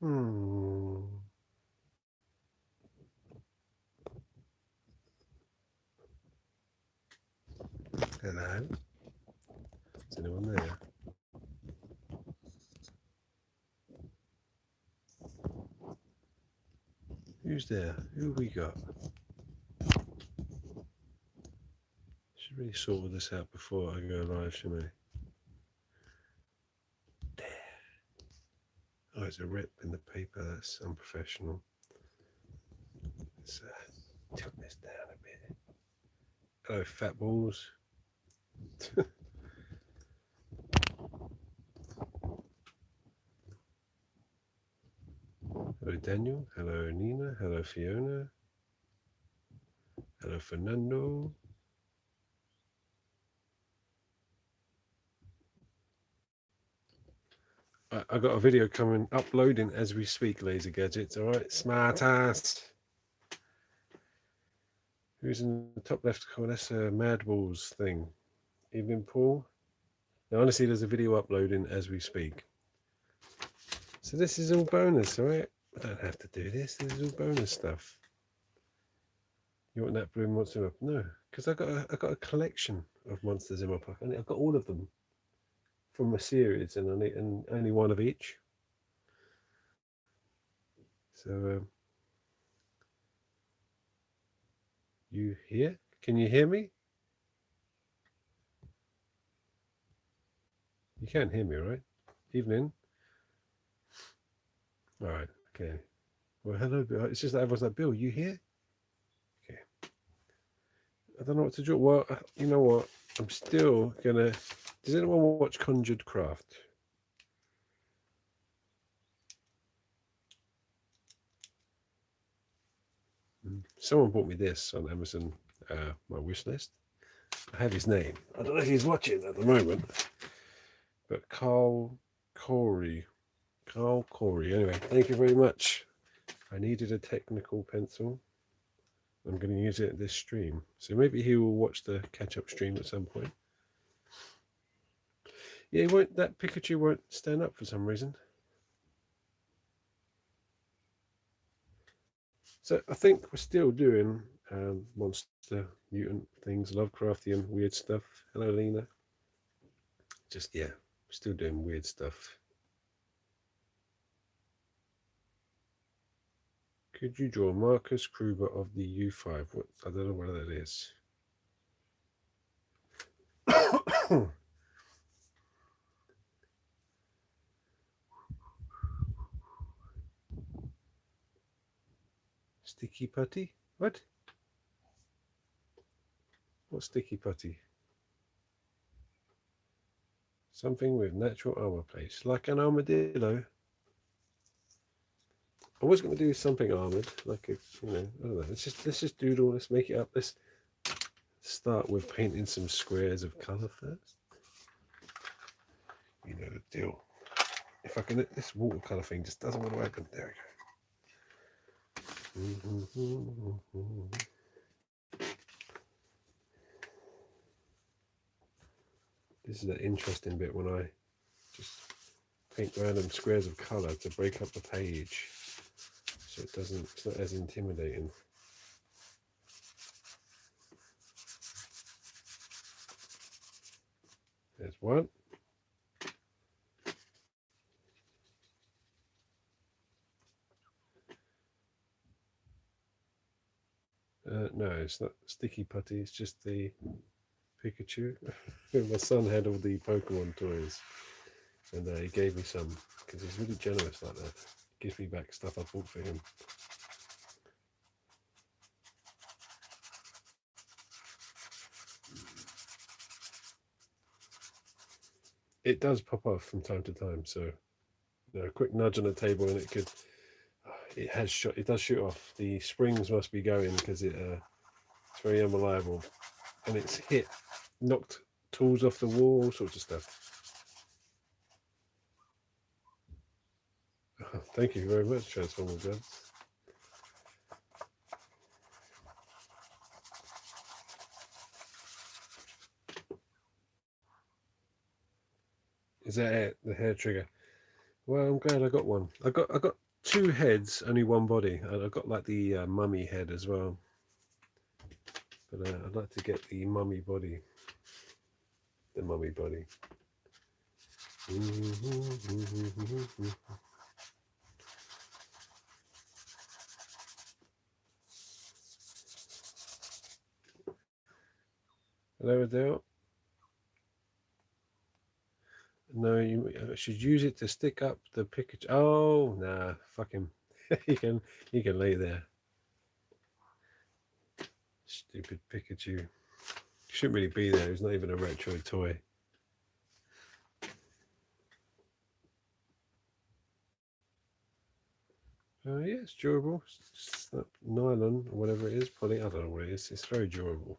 Hmm. Hello. Is anyone there? Who's there? Who have we got? Should really sort all this out before I go live, shouldn't I? There. Oh, there's a rip in the paper. That's unprofessional. Let's tilt this down a bit. Hello, fat balls. Hello, Daniel. Hello, Nina. Hello, Fiona. Hello, Fernando. I got a video coming, uploading as we speak, Laser Gadgets. All right, smart ass. Who's in the top left corner? That's a Mad Balls thing. Evening, Paul. Now, honestly, there's a video uploading as we speak. So this is all bonus, all right? I don't have to do this. This is all bonus stuff. You want that blue monster up? No, because I got a collection of monsters in my pocket. I've got all of them from my series, and only one of each. So you here? Can you hear me? You can't hear me, right? Evening. All right. Okay. Well, hello, Bill. It's just that everyone's like, Bill, you here? Okay. I don't know what to draw. Well, you know what? I'm still gonna. Does anyone watch Conjured Craft? Someone bought me this on Amazon, my wish list. I have his name. I don't know if he's watching at the moment, but Carl Corey. Anyway, thank you very much. I needed a technical pencil. I'm going to use it at this stream. So maybe he will watch the catch-up stream at some point. Yeah, that Pikachu won't stand up for some reason. So I think we're still doing monster, mutant things, Lovecraftian, weird stuff. Hello, Lena. Just, yeah, still doing weird stuff. Could you draw Marcus Kruber of the U5? I don't know what that is. Sticky putty? What? What's sticky putty? Something with natural armor plates, like an armadillo. I was going to do something armored, like a, I don't know. Let's just doodle. Let's make it up. Let's start with painting some squares of color first. You know the deal. If I can, this watercolor thing just doesn't want to open. There we go. This is an interesting bit when I just paint random squares of color to break up the page, so it's not as intimidating. There's one. No, it's not sticky putty. It's just the Pikachu. My son had all the Pokemon toys, and he gave me some because he's really generous like that. Gives me back stuff I bought for him. It does pop off from time to time, so a quick nudge on the table and it could. It does shoot off. The springs must be going because it's very unreliable, and it's knocked tools off the wall, all sorts of stuff. Thank you very much, Transformer Guns. Is that it? The hair trigger? Well, I'm glad I got one. I got 2 heads, only 1 body. I've got like the mummy head as well, but I'd like to get the mummy body. The mummy body. Hello, Adele. No, you should use it to stick up the Pikachu. Oh, nah, fuck him. you can lay there. Stupid Pikachu. Shouldn't really be there. He's not even a retro toy. Yeah, it's durable. It's nylon or whatever it is. Poly. I don't know what it is. It's very durable.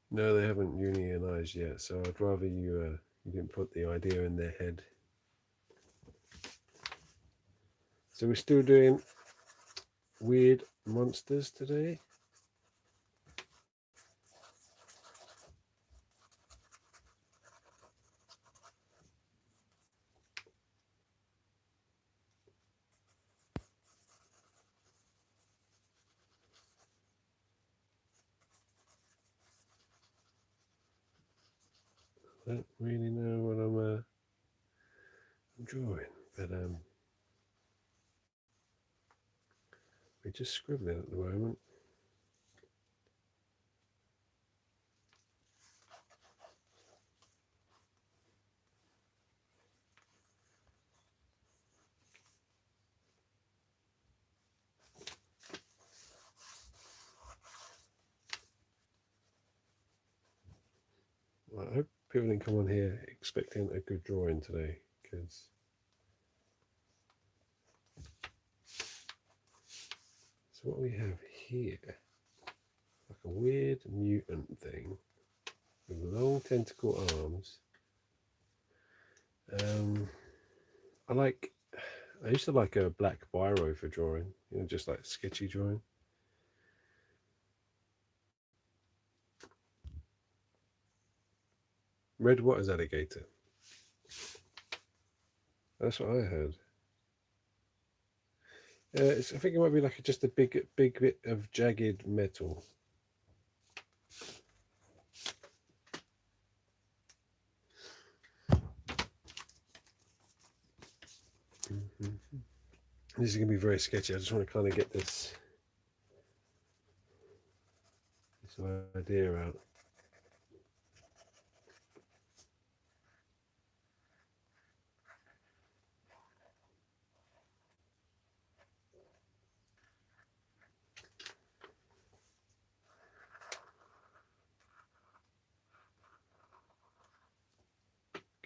No, they haven't unionized yet, so I'd rather you didn't put the idea in their head. So we're still doing weird monsters today. I don't really know what I'm drawing, but we're just scribbling at the moment. Well, I hope people didn't come on here expecting a good drawing today, because so what we have here, like a weird mutant thing with long tentacle arms. I used to like a black biro for drawing, just like sketchy drawing. Red what is alligator? That's what I heard. I think it might be like just a big bit of jagged metal. This is going to be very sketchy. I just want to kind of get this idea out.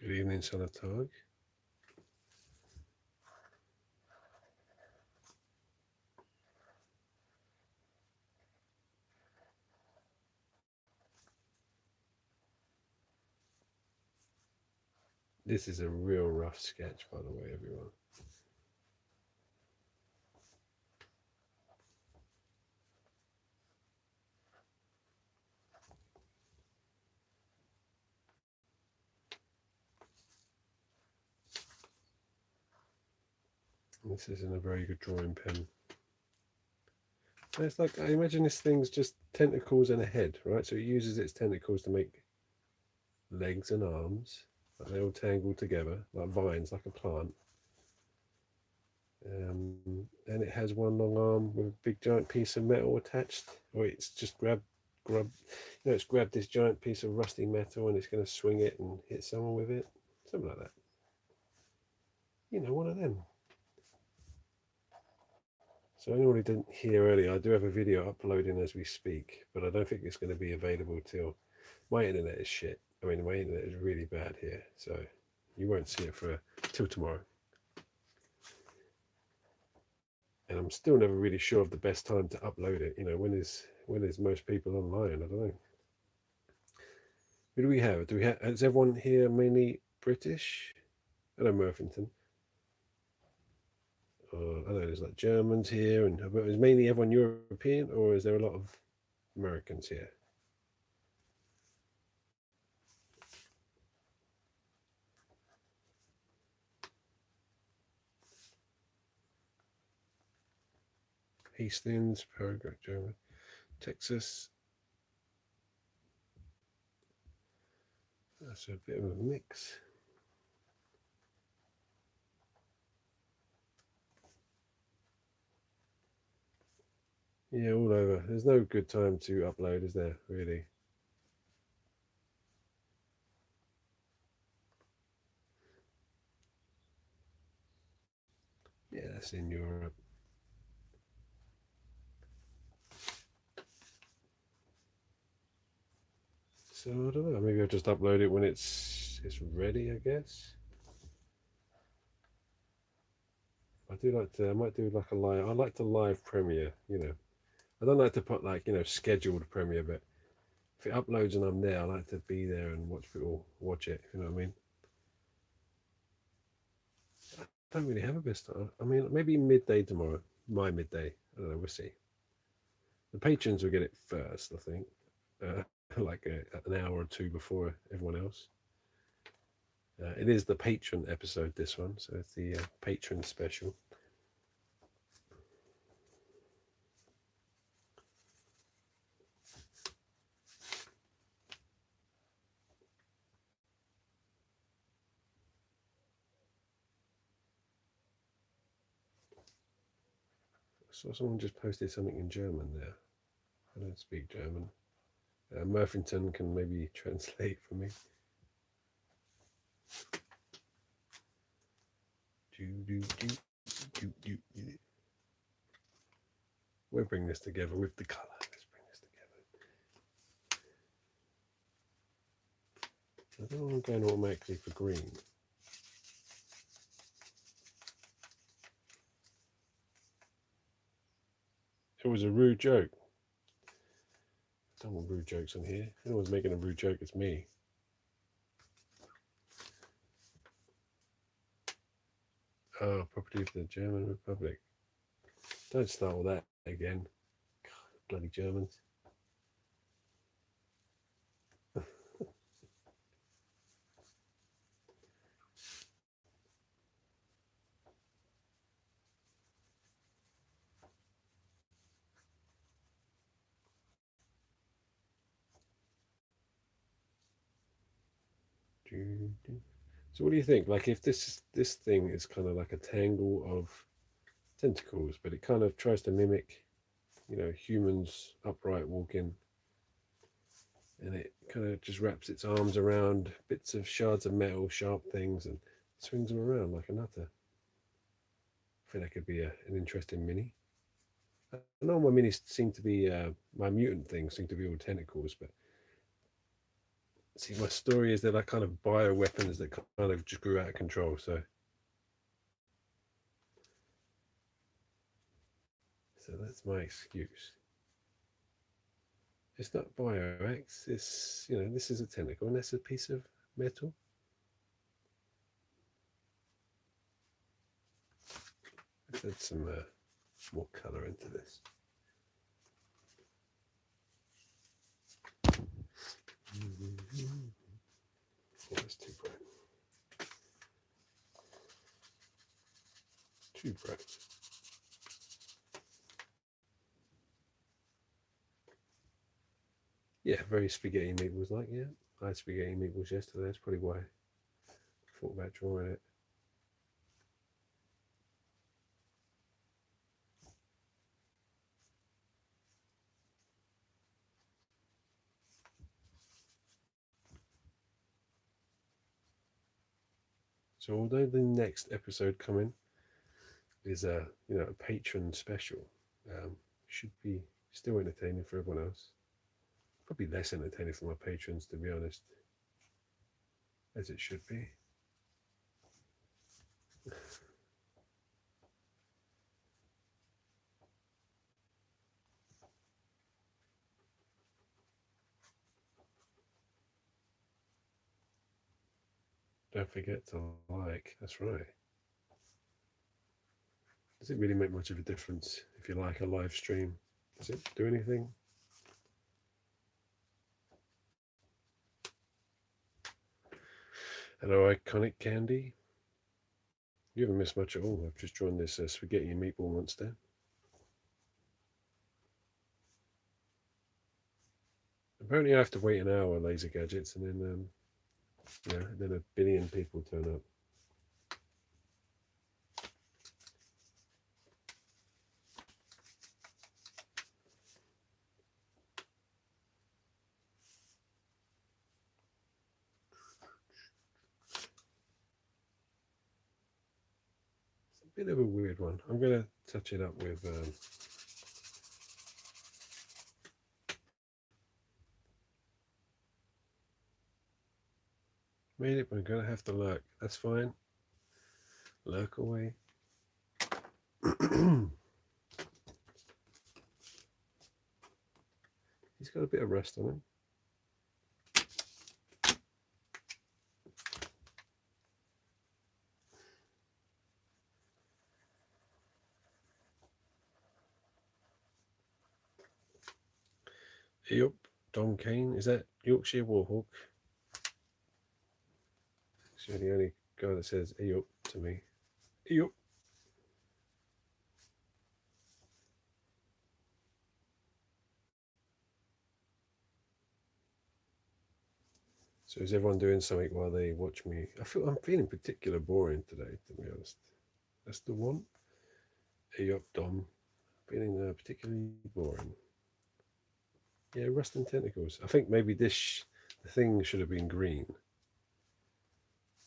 Good evening, Sonatog. This is a real rough sketch, by the way, everyone. This isn't a very good drawing pen. So it's like, I imagine this thing's just tentacles and a head, right? So it uses its tentacles to make legs and arms. Like they all tangled together, like vines, like a plant. And it has one long arm with a big giant piece of metal attached. Or it's just it's grabbed this giant piece of rusty metal and it's going to swing it and hit someone with it. Something like that. One of them. So anyone who didn't hear earlier, I do have a video uploading as we speak, but I don't think it's going to be available till my internet is shit. I mean, my internet is really bad here, so you won't see it till tomorrow. And I'm still never really sure of the best time to upload it. When is most people online? I don't know. Who do we have? Is everyone here mainly British? Hello, Murphington. I know there's like Germans here, but is mainly everyone European, or is there a lot of Americans here? Hastings, Paraguay, German, Texas. That's a bit of a mix. Yeah, all over. There's no good time to upload, is there, really? Yeah, that's in Europe. So I don't know. Maybe I'll just upload it when it's ready, I guess. I do like to. I might do like a live. I like to live premiere. You know, I don't like to put like scheduled premiere, but if it uploads and I'm there, I like to be there and watch people watch it. You know what I mean? I don't really have a best time. I mean, maybe midday tomorrow. My midday. I don't know. We'll see. The patrons will get it first, I think. Uh, like an hour or two before everyone else. It is the patron episode, this one, so it's the patron special. So someone just posted something in German there. I don't speak German. Murphington can maybe translate for me. We'll bring this together with the colour. Let's bring this together. I don't want to go automatically for green. It was a rude joke. I don't want rude jokes on here. If anyone's making a rude joke, it's me. Oh, property of the German Republic. Don't start all that again. God, bloody Germans. So what do you think? Like if this thing is kind of like a tangle of tentacles, but it kind of tries to mimic, humans upright walking, and it kind of just wraps its arms around bits of shards of metal, sharp things, and swings them around like a nutter. I think that could be an interesting mini. I know my minis seem to be my mutant things seem to be all tentacles, but see, my story is they're like kind of bio weapons that kind of just grew out of control. So that's my excuse. It's not biox. It's this is a tentacle, and that's a piece of metal. Let's add some more color into this. Oh, that's too bright. Too bright. Yeah, very spaghetti meatballs like, yeah. I had spaghetti meatballs yesterday. That's probably why I thought about drawing it. So although the next episode coming is a patron special, should be still entertaining for everyone else. Probably less entertaining for my patrons, to be honest, as it should be. Don't forget to like. That's right. Does it really make much of a difference if you like a live stream? Does it do anything? Hello, iconic candy. You haven't missed much at all. I've just drawn this spaghetti and meatball monster. Apparently I have to wait an hour, laser gadgets, and then then a billion people turn up. It's a bit of a weird one. I'm going to touch it up with made it, but I'm going to have to lurk. That's fine. Lurk away. He's got a bit of rust on him. Yup, Don Kane. Is that Yorkshire Warhawk? You're the only guy that says yup to me. Yup. So is everyone doing something while they watch me? I'm feeling particularly boring today, to be honest. That's the one. Yup, Dom. Feeling particularly boring. Yeah, rust and tentacles. I think maybe the thing should have been green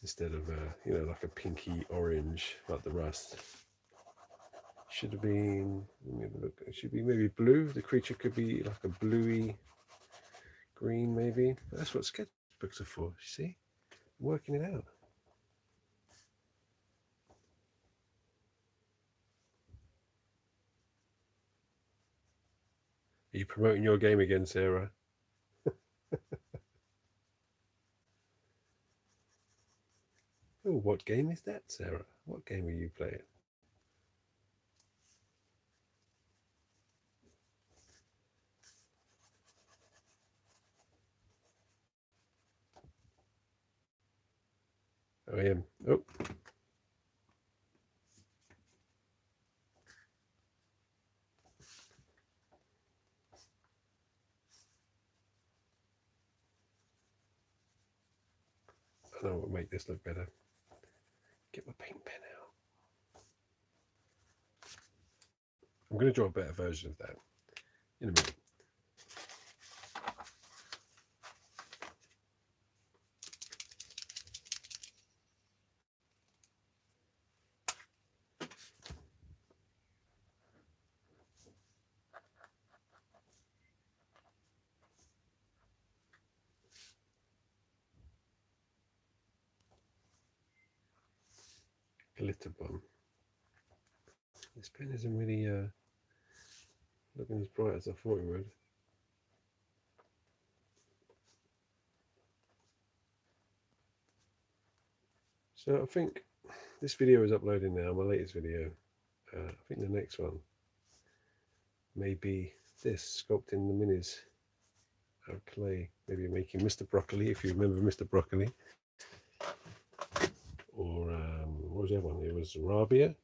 instead of like a pinky orange like the rust. Should have been. Let me have a look. It should be maybe blue. The creature could be like a bluey green, maybe. But that's what sketchbooks are for. You see, I'm working it out. Are you promoting your game again, Sarah? Oh, what game is that, Sarah? What game are you playing? I am. Oh. I know what will make this look better. Get my paint pen out. I'm going to draw a better version of that in a minute. Glitter bomb. This pen isn't really looking as bright as I thought it would. So I think this video is uploading now, my latest video. I think the next one may be this, sculpting the minis out of clay. Maybe making Mr. Broccoli, if you remember Mr. Broccoli. Or what was the other one? It was Rabia.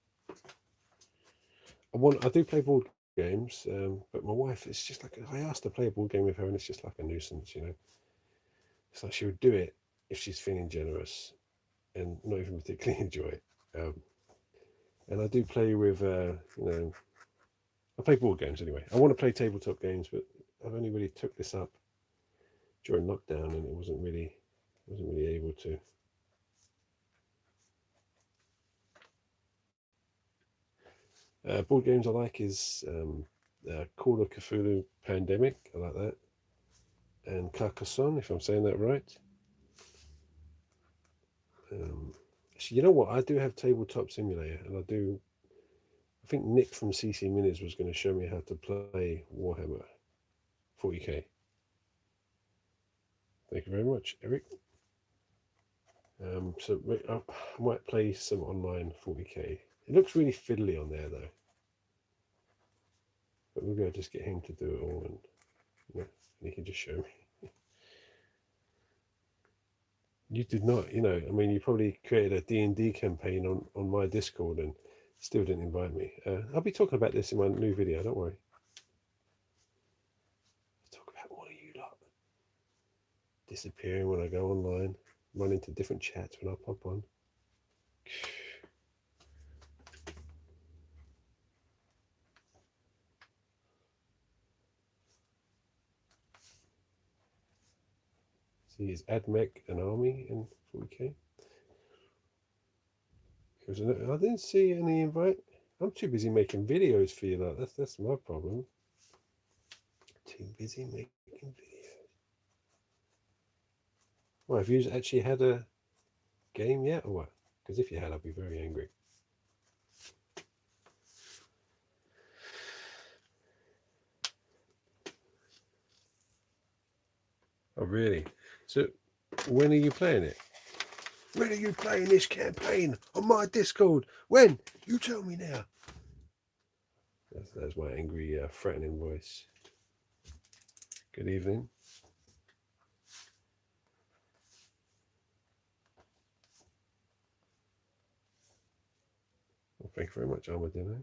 I do play board games, but my wife, it's just like, I asked to play a board game with her and it's just like a nuisance, you know. It's like she would do it if she's feeling generous and not even particularly enjoy it. And I do play with, I play board games anyway. I want to play tabletop games, but I've only really took this up during lockdown and it wasn't really able to. Board games I like is Call of Cthulhu Pandemic. I like that. And Carcassonne, if I'm saying that right. So you know what? I do have Tabletop Simulator, and I think Nick from CC Minis was going to show me how to play Warhammer 40k. Thank you very much, Eric. So I might play some online 40k. It looks really fiddly on there though. But maybe I'll just get him to do it all and he can just show me. You did not, I mean, you probably created a D&D campaign on my Discord and still didn't invite me. I'll be talking about this in my new video, don't worry. I'll talk about all of you lot. disappearing when I go online, run into different chats when I pop on. See, is AdMech an army in 40k? I didn't see any invite. I'm too busy making videos for you. Like that's my problem. Too busy making videos. Well, have you actually had a game yet, or what? Because if you had, I'd be very angry. Oh, really? So, when are you playing it? When are you playing this campaign on my Discord? When? You tell me now. That's my angry, threatening voice. Good evening. Well, thank you very much, Armadillo.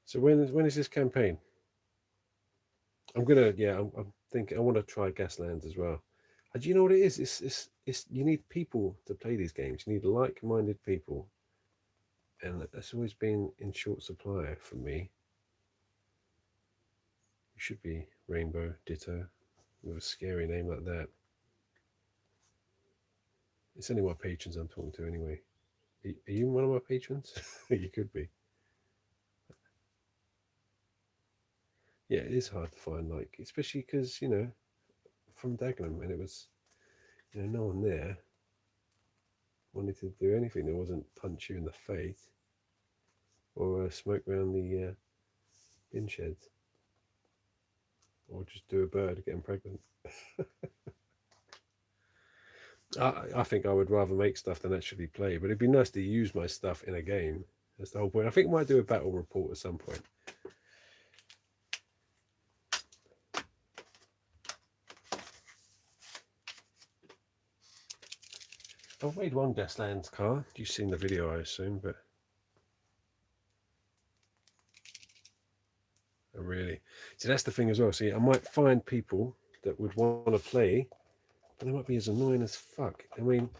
So when is this campaign? I'm thinking I want to try Gaslands as well. And do you know what it is? It's you need people to play these games. You need like-minded people, and that's always been in short supply for me. You should be Rainbow Ditto with a scary name like that. It's only my patrons I'm talking to anyway. Are you one of my patrons? You could be. Yeah, it is hard to find, like, especially because, from Dagenham, and it was, no one there wanted to do anything that wasn't punch you in the face or smoke around the bin sheds or just do a bird getting pregnant. I think I would rather make stuff than actually play, but it'd be nice to use my stuff in a game. That's the whole point. I think I might do a battle report at some point. I've made one Gaslands car. You've seen the video, I assume, but oh, really. See, that's the thing as well. See, I might find people that would want to play, but they might be as annoying as fuck. I mean,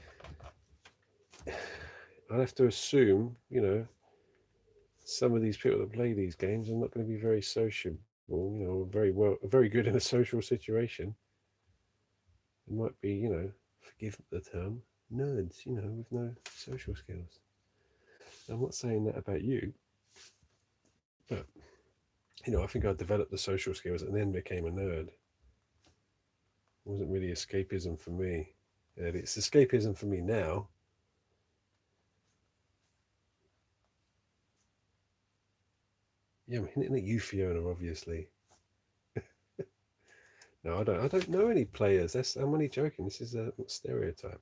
I'd have to assume, some of these people that play these games are not going to be very sociable, very good in a social situation. It might be, forgive the term, nerds, with no social skills. I'm not saying that about you, but, I think I developed the social skills and then became a nerd. It wasn't really escapism for me. It's escapism for me now. Yeah, I'm hinting at you, Fiona, obviously. No, I don't. I don't know any players. I'm only joking. This is a stereotype.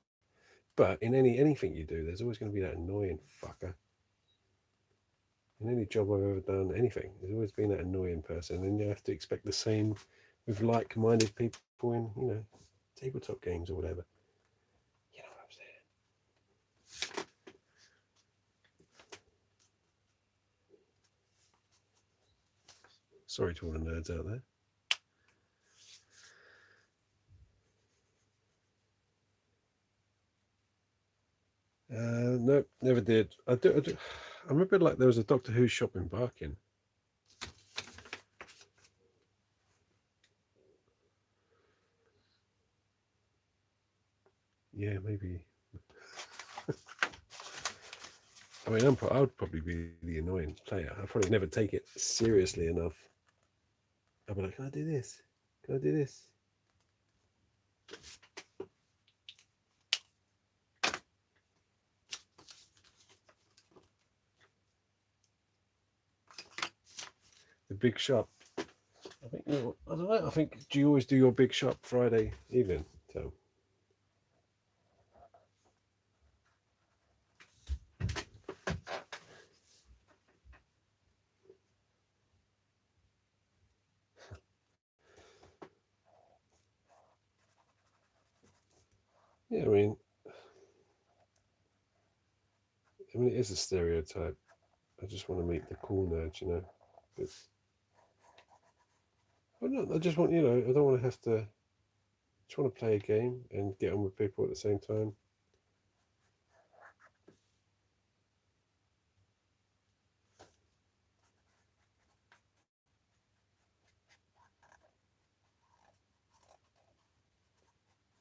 But in anything you do, there's always going to be that annoying fucker. In any job I've ever done, anything, there's always been that annoying person, and you have to expect the same with like-minded people in, tabletop games or whatever. You know what I'm saying? Sorry to all the nerds out there. No, never did. I remember like there was a Doctor Who shop in Barking. Yeah, maybe. I mean, I would probably be the annoying player. I'd probably never take it seriously enough. I'd be like, can I do this? Can I do this? The big shop. I think, I don't know. I think, do you always do your big shop Friday evening? So. Yeah, I mean, it is a stereotype. I just want to meet the cool nerds, But, well, no, I just want, I don't want to have to Just want to play a game and get on with people at the same time.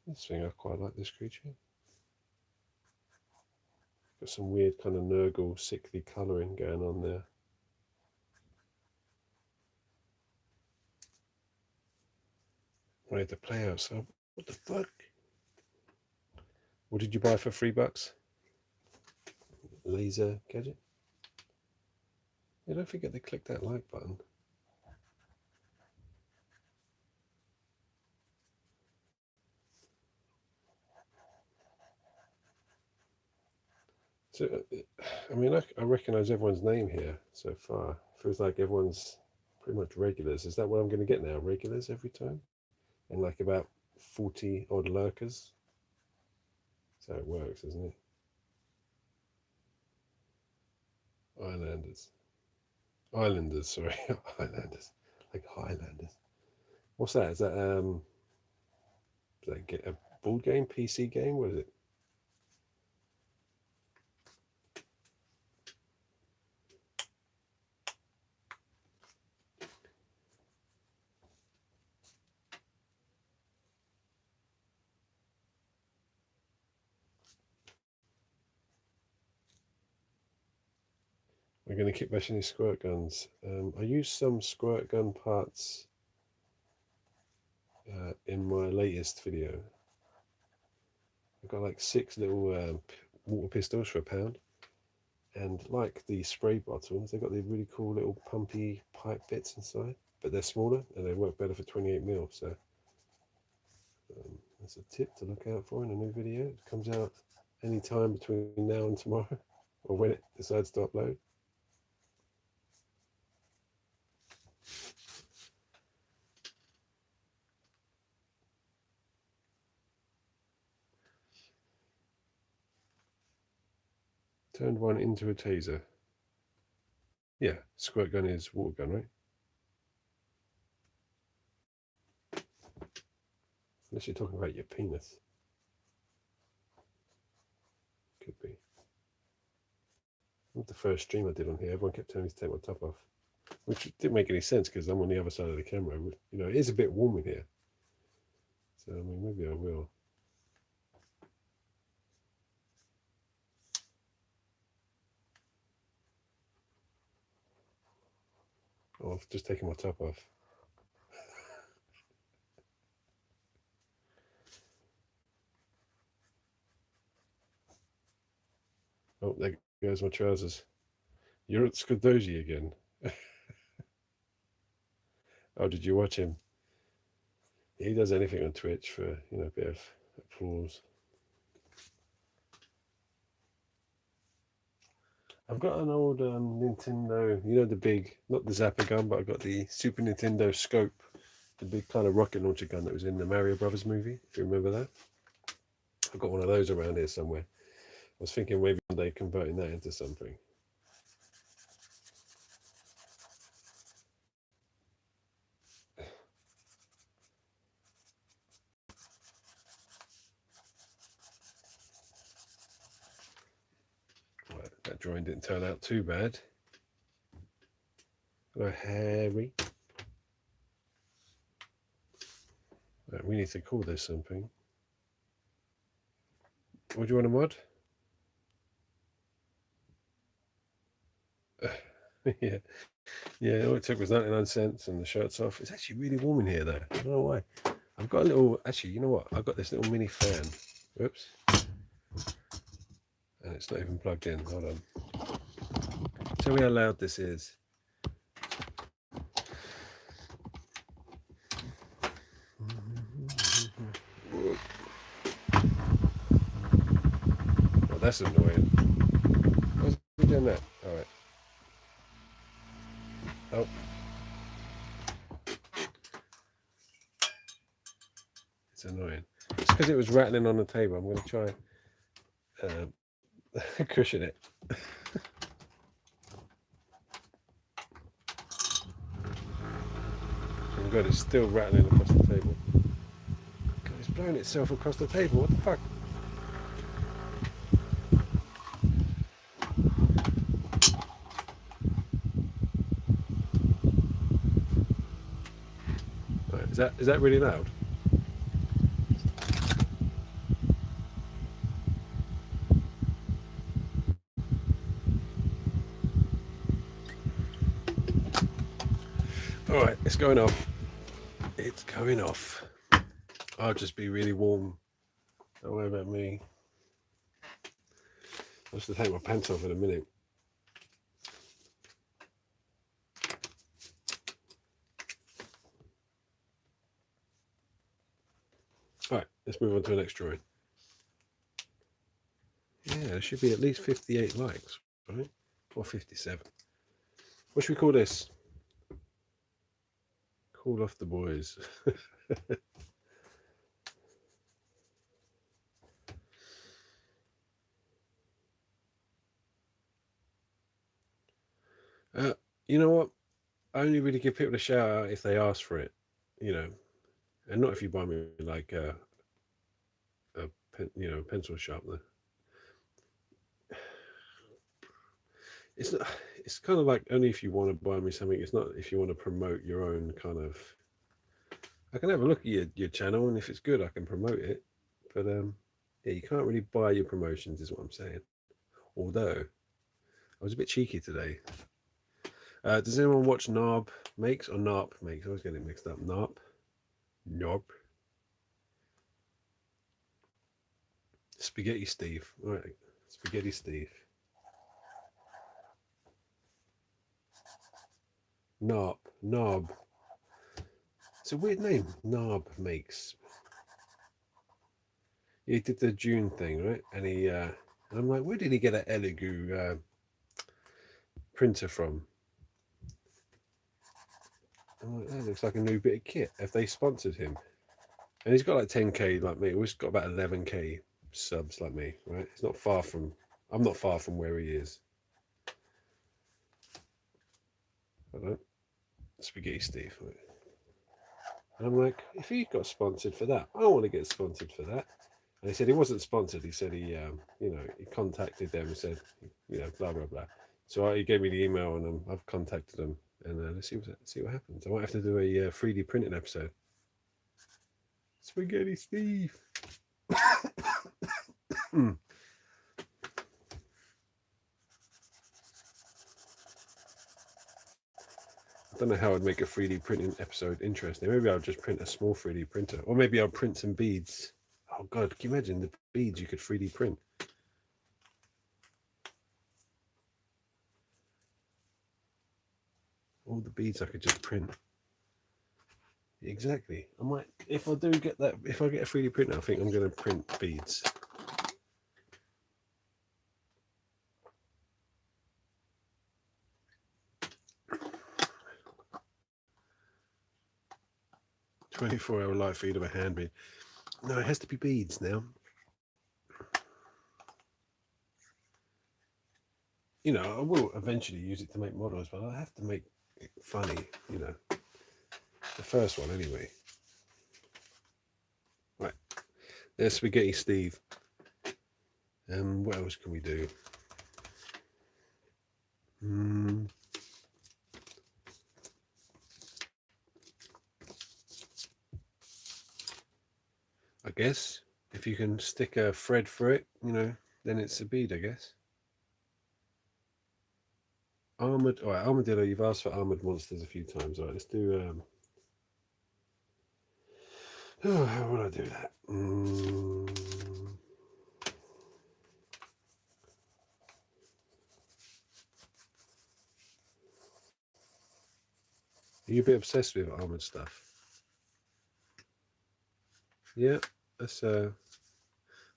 This thing, I quite like this creature. Got some weird kind of Nurgle, sickly colouring going on there. Ready to play outside. What the fuck? What did you buy for $3? Laser gadget? Yeah, don't forget to click that like button. So, I mean, I recognise everyone's name here so far. Feels like everyone's pretty much regulars. Is that what I'm going to get now? Regulars every time? And like about 40 odd lurkers? That's how it works, isn't it? Islanders, sorry. Islanders. Like Highlanders. What's that? Is that get a board game, PC game? What is it? We're going to keep bashing these squirt guns. I used some squirt gun parts in my latest video. I've got like 6 little water pistols for £1. And like the spray bottles, they've got the really cool little pumpy pipe bits inside. But they're smaller and they work better for 28mm. So that's a tip to look out for in a new video. It comes out any time between now and tomorrow, or when it decides to upload. Turned one into a taser. Yeah, squirt gun is water gun, right? Unless you're talking about your penis. Could be. Not the first stream I did on here. Everyone kept telling me to take my top off, which didn't make any sense because I'm on the other side of the camera. You know, it is a bit warm in here, so I mean, maybe I will. Oh, I've just taken my top off. Oh, there goes my trousers. You're at Skadoji again. Oh, did you watch him? He does anything on Twitch for, you know, a bit of applause. I've got an old Nintendo, you know, the big, not the Zapper gun, but I've got the Super Nintendo scope, the big kind of rocket launcher gun that was in the Mario Brothers movie, if you remember that. I've got one of those around here somewhere. I was thinking maybe one day converting that into something. Right, that drawing didn't turn out too bad. Hello, Harry. Right, we need to call this something. What do you want a mod? Yeah, all it took was 99 cents and the shirt's off. It's actually really warm in here though. I don't know why. I've got a little, actually, you know what? I've got this little mini fan. Whoops. And it's not even plugged in. Hold on. Tell me how loud this is. Oh, that's annoying. Why is he doing that? All right. Oh. It's annoying. It's because it was rattling on the table. I'm going to try cushion it. Oh my God, it's still rattling across the table. God, this blown itself across the table. What the fuck? Right, is that really loud? All right, it's going off. It's going off. I'll just be really warm. Don't worry about me. I'll have to take my pants off in a minute. All right, let's move on to the next drawing. Yeah, there should be at least 58 likes, right? Or 57. What should we call this? Call off the boys. You know what? I only really give people a shout out if they ask for it, you know, and not if you buy me like a pencil sharpener. It's not. It's kind of like only if you want to buy me something. It's not if you want to promote your own kind of. I can have a look at your channel, and if it's good, I can promote it. But yeah, you can't really buy your promotions, is what I'm saying. Although I was a bit cheeky today. Does anyone watch Narb Makes or Narp Makes? I always get it mixed up. Narp. Nope. Spaghetti Steve. All right. Spaghetti Steve. Narp. Narb. It's a weird name. Narb Makes. He did the June thing, right? And and I'm like, where did he get an Elegoo printer from? I'm like, that looks like a new bit of kit. Have they sponsored him? And he's got like 10k like me. We've got about 11k subs like me, right? It's not far from. I'm not far from where he is. I don't. Spaghetti Steve. Right? And I'm like, if he got sponsored for that, I want to get sponsored for that. And he said he wasn't sponsored. He said he contacted them and said, blah blah blah. So he gave me the email and I've contacted them and let's see what happens. I might have to do a 3D printing episode. Spaghetti Steve. I don't know how I'd make a 3D printing episode interesting. Maybe I'll just print a small 3D printer, or maybe I'll print some beads. Oh God, can you imagine the beads you could 3D print? All the beads I could just print. Exactly. I might, if I do get that, if I get a 3D printer, I think I'm going to print beads. "24-hour light feed of a hand bead." No, it has to be beads now. I will eventually use it to make models, but I have to make it funny, The first one, anyway. Right. There's Spaghetti Steve. What else can we do? I guess if you can stick a thread through it, then it's a bead, I guess. Armadillo, you've asked for armored monsters a few times. All right, let's do how would I do that? Are you a bit obsessed with armored stuff? Yeah, that's I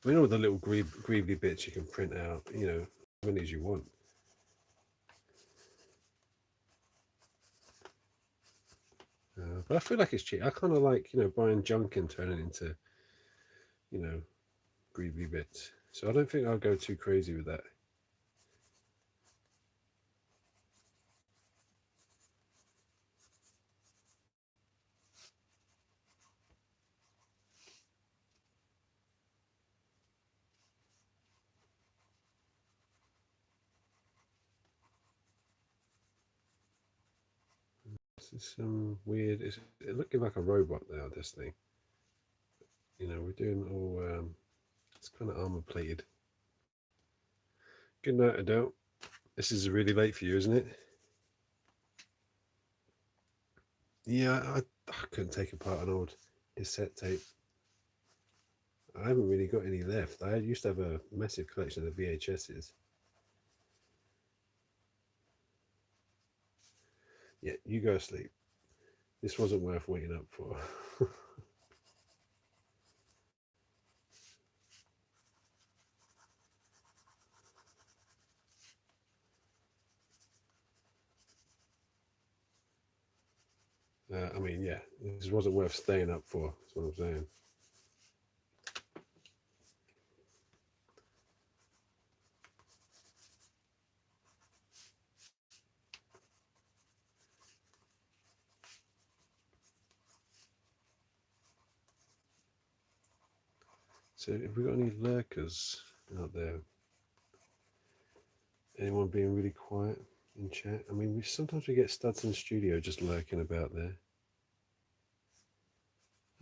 mean, all the little greebly bits you can print out, as many as you want. But I feel like it's cheap. I kind of like, buying junk and turning it into, greebly bits. So I don't think I'll go too crazy with that. This is some weird. It's looking like a robot now. This thing. You know, we're doing all. It's kind of armor plated. Good night, Adele. This is really late for you, isn't it? Yeah, I couldn't take apart an old cassette tape. I haven't really got any left. I used to have a massive collection of VHSs. Yeah, you go to sleep. This wasn't worth waiting up for. I mean, yeah, this wasn't worth staying up for. That's what I'm saying. So, have we got any lurkers out there? Anyone being really quiet in chat? I mean, sometimes we get studs in studio just lurking about there.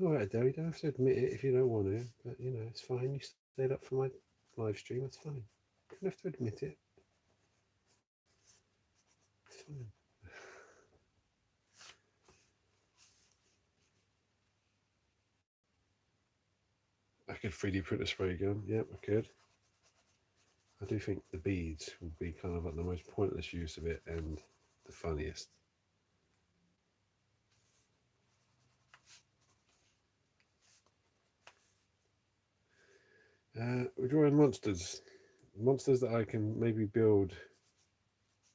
All right, Adele, you don't have to admit it if you don't want to, but you know, it's fine. You stayed up for my live stream, that's fine. You don't have to admit it. It's fine. I could 3D print a spray gun. Yep, I could. I do think the beads would be kind of like the most pointless use of it and the funniest. We're drawing monsters. Monsters that I can maybe build,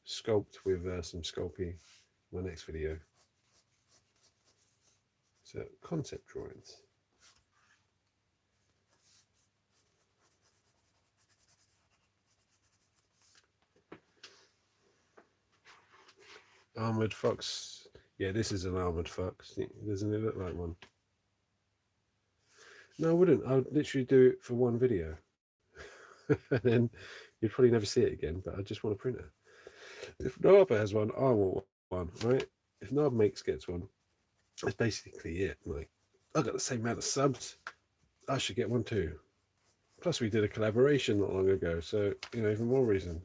sculpt with some Sculpey in my next video. So, concept drawings. Armored fox. Yeah, this is an armored fox. Doesn't it look like one? No, I wouldn't. I would literally do it for one video. And then you'd probably never see it again, but I just want a printer. If Narba has one, I want one, right? If Narba gets one, that's basically it. Like, I got the same amount of subs, I should get one too. Plus, we did a collaboration not long ago, so, you know, even more reason.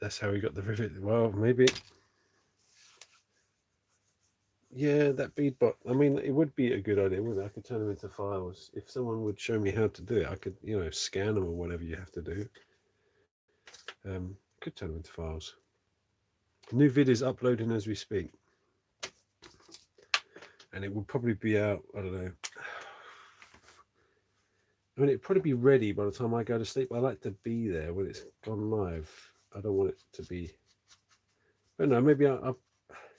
That's how we got the rivet. Well, maybe. Yeah, that bead bot. I mean, it would be a good idea, wouldn't it? I could turn them into files. If someone would show me how to do it, I could, you know, scan them or whatever you have to do. Could turn them into files. New vid is uploading as we speak. And it will probably be out, I don't know. I mean, it'd probably be ready by the time I go to sleep. I like to be there when it's gone live. I don't want it to be. But no, maybe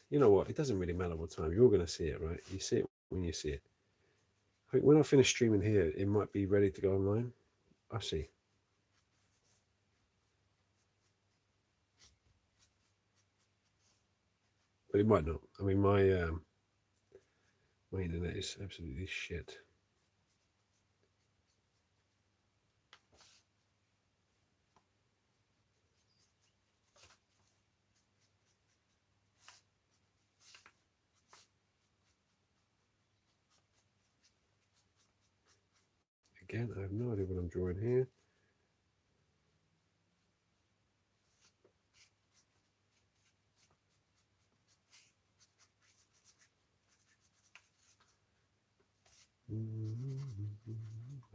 you know what? It doesn't really matter what time. You're going to see it, right? You see it when you see it. I think when I finish streaming here, it might be ready to go online. I see. But it might not. I mean, my internet is absolutely shit. Again, I have no idea what I'm drawing here.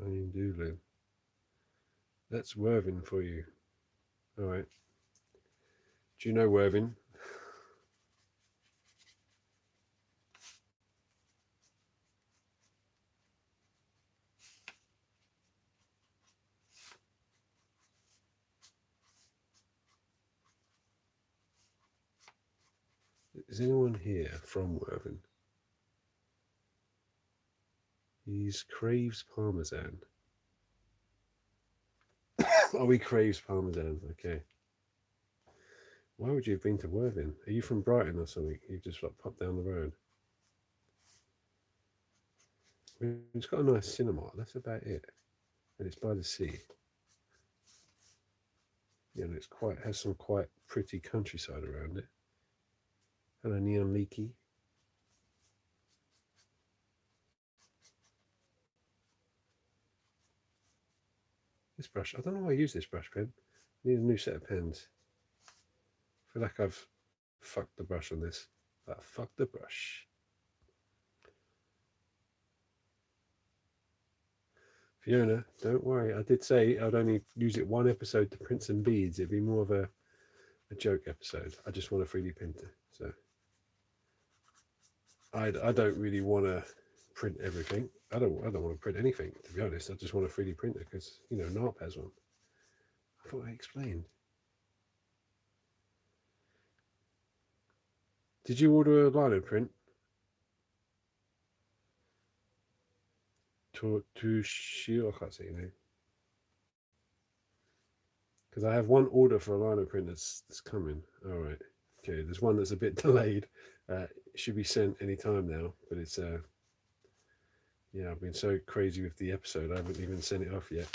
I am doodling. That's Worthing for you. All right. Do you know Worthing? Is anyone here from Worthing? He's craves parmesan. Oh, he craves parmesan. Okay. Why would you have been to Worthing? Are you from Brighton or something? You've just like popped down the road. I mean, it's got a nice cinema. That's about it. And it's by the sea. You know, it's quite has some quite pretty countryside around it. Hello, Neon Leaky. This brush, I don't know why I use this brush pen. I need a new set of pens. I feel like I've fucked the brush on this. Fuck the brush. Fiona, don't worry. I did say I'd only use it one episode to print some beads. It'd be more of a joke episode. I just want a 3D printer. So I don't really want to print everything. I don't want to print anything, to be honest. I just want a 3D printer because, you know, NARP has one. I thought I explained. Did you order a lino print? To shield, I can't say your name. Because I have one order for a lino print that's coming. All right. Okay, there's one that's a bit delayed. It should be sent any time now, but it's yeah, I've been so crazy with the episode, I haven't even sent it off yet.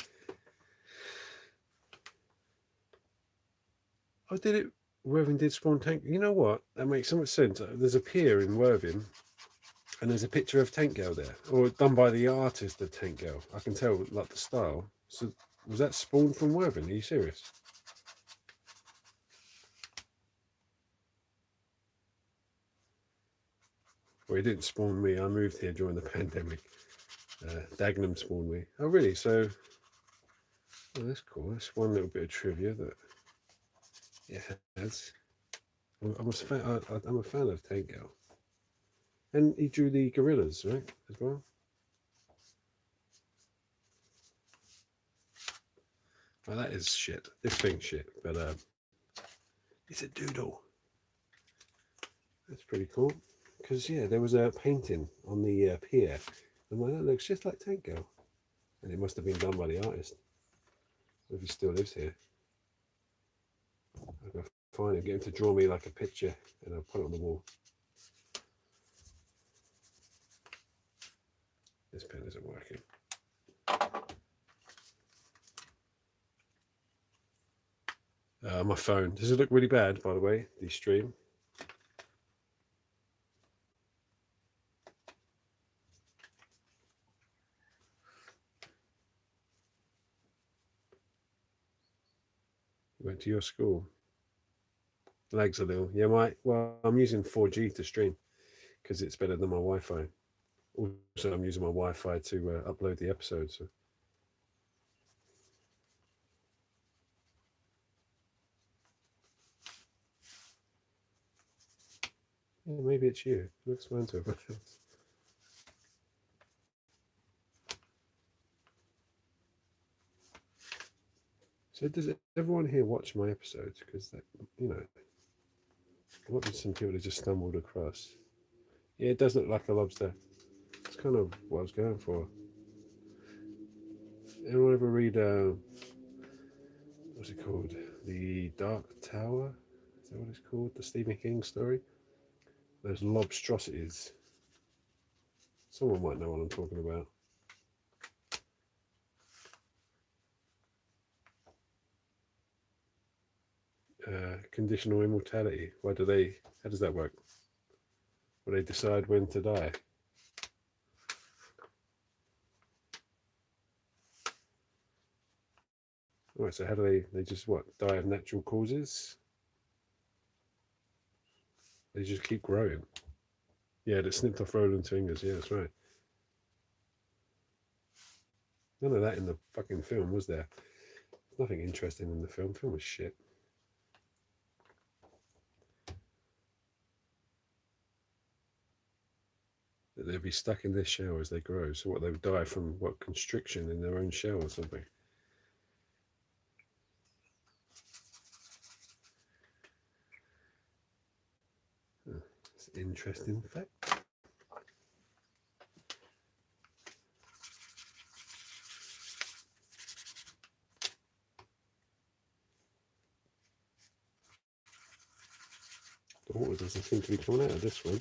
I did it. Worthing did spawn tank. You know what? That makes so much sense. There's a pier in Worthing, and there's a picture of Tank Girl there, or done by the artist of Tank Girl. I can tell, like, the style. So, was that spawned from Worthing? Are you serious? Well, it didn't spawn me. I moved here during the pandemic. Dagenham spawned me. Oh, really? So, oh, that's cool. That's one little bit of trivia that it has. I'm a fan of Tank Girl. And he drew the gorillas, right, as well? Well, that is shit. This thing's shit, but it's a doodle. That's pretty cool. Because, yeah, there was a painting on the pier. And like, that looks just like Tank Girl. And it must have been done by the artist. If he still lives here. I'll go find him, get him to draw me like a picture, and I'll put it on the wall. This pen isn't working. My phone. Does it look really bad, by the way, the stream? Went to your school. Lags a little. Yeah, well, I'm using 4G to stream because it's better than my Wi-Fi. Also, I'm using my Wi-Fi to upload the episodes. So. Yeah, maybe it's you. It looks fine to everyone else. So does everyone here watch my episodes? Because, you know, what did some people that just stumbled across? Yeah, it does look like a lobster. It's kind of what I was going for. Anyone ever read, what's it called? The Dark Tower? Is that what it's called? The Stephen King story? Those lobstrosities. Someone might know what I'm talking about. Conditional immortality. How does that work? Will they decide when to die? Alright, so how do they just what? Die of natural causes? They just keep growing. Yeah, they snipped off Roland's fingers. Yeah, that's right. None of that in the fucking film, was there? There's nothing interesting in the film. The film was shit. They'd be stuck in this shell as they grow. So what, they would die from what, constriction in their own shell or something? It's an interesting fact. The water doesn't seem to be coming out of this one.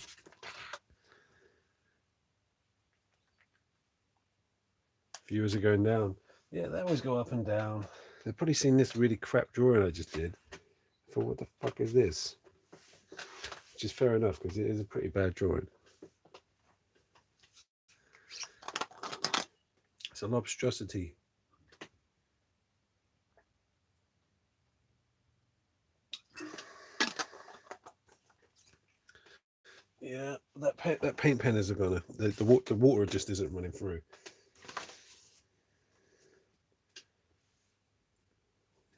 Viewers are going down. Yeah, they always go up and down. They've probably seen this really crap drawing I just did. I thought, what the fuck is this? Which is fair enough, because it is a pretty bad drawing. It's an obstrosity. Yeah, that paint pen isn't gonna. The water just isn't running through.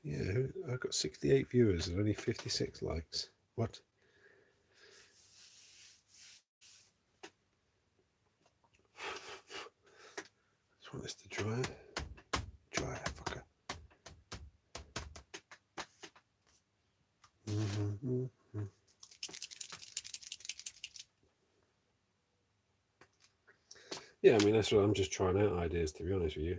Yeah, I've got 68 viewers and only 56 likes. What? Just want this to dry. Dry, fucker. Yeah, I mean, that's what I'm just trying out ideas, to be honest with you.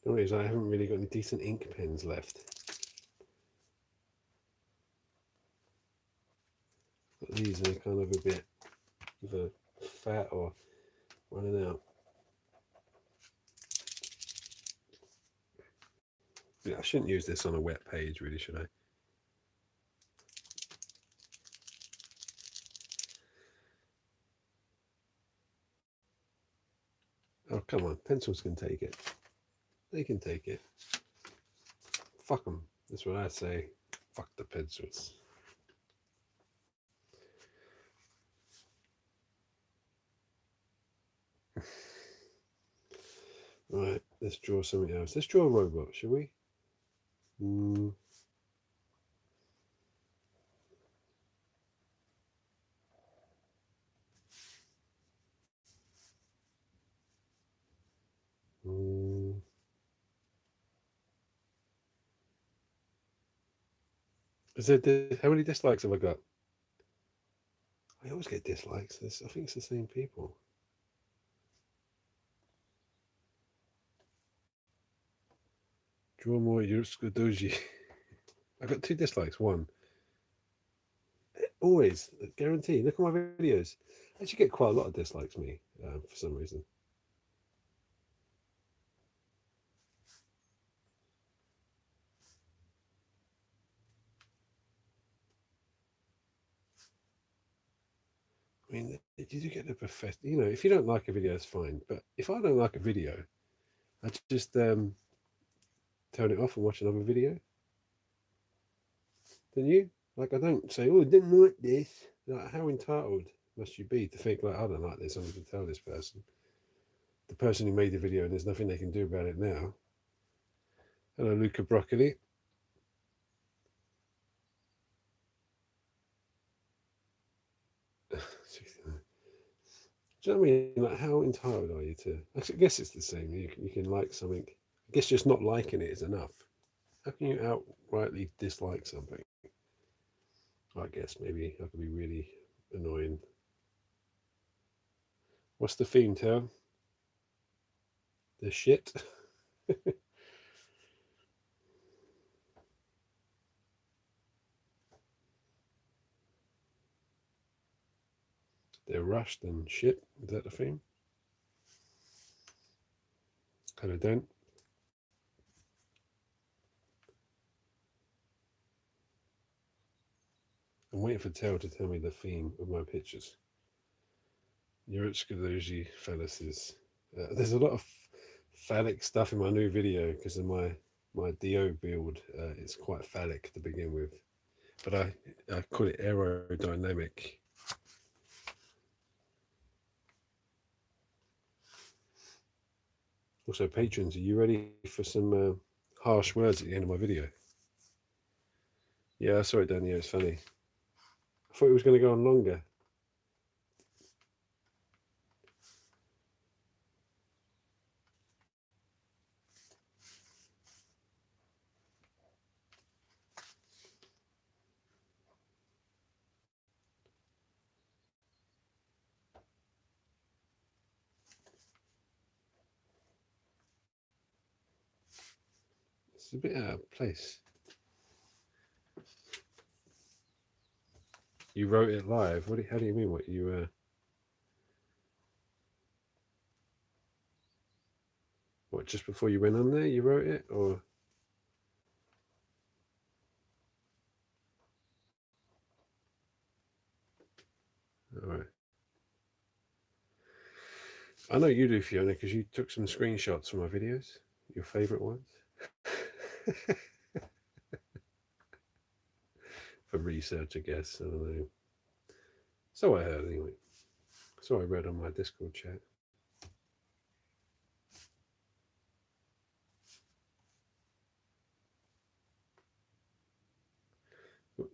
The only reason I haven't really got any decent ink pens left. But these are kind of a bit either fat or running out. Yeah, I shouldn't use this on a wet page, really, should I? Oh, come on. Pencils can take it. They can take it. Fuck them. That's what I say. Fuck the pencils. Right, let's draw something else. Let's draw a robot, shall we? How many dislikes have I got? I always get dislikes. I think it's the same people. Draw more Doji. I got 2 dislikes. 1. Always, guarantee. Look at my videos. I actually get quite a lot of dislikes, me, for some reason. I mean, you do get the perfect. You know, if you don't like a video, it's fine. But if I don't like a video, I just turn it off and watch another video. Don't you? Like, I don't say, oh, I didn't like this. Like, how entitled must you be to think, like, I don't like this, I need to tell this person. The person who made the video, and there's nothing they can do about it now. Hello, Luca Broccoli. Do you know what I mean? Like, how entitled are you to? I guess it's the same. You can like something. I guess just not liking it is enough. How can you outrightly dislike something? I guess maybe I could be really annoying. What's the theme, Town? The shit. They're rushed and shit. Is that the theme? Kind of don't. I'm waiting for Tao to tell me the theme of my pictures. Yurutskadoji phalluses. There's a lot of phallic stuff in my new video because of my DO build. It's quite phallic to begin with, but I call it aerodynamic. Also, patrons, are you ready for some harsh words at the end of my video? Yeah, I saw it down here. It's funny. I thought it was going to go on longer. It's a bit out of place. You wrote it live? How do you mean? What you what, just before you went on there you wrote it, or? All right. I know you do, Fiona, because you took some screenshots from my videos, your favourite ones. For research, I guess. I don't know. So I heard, anyway. So I read on my Discord chat.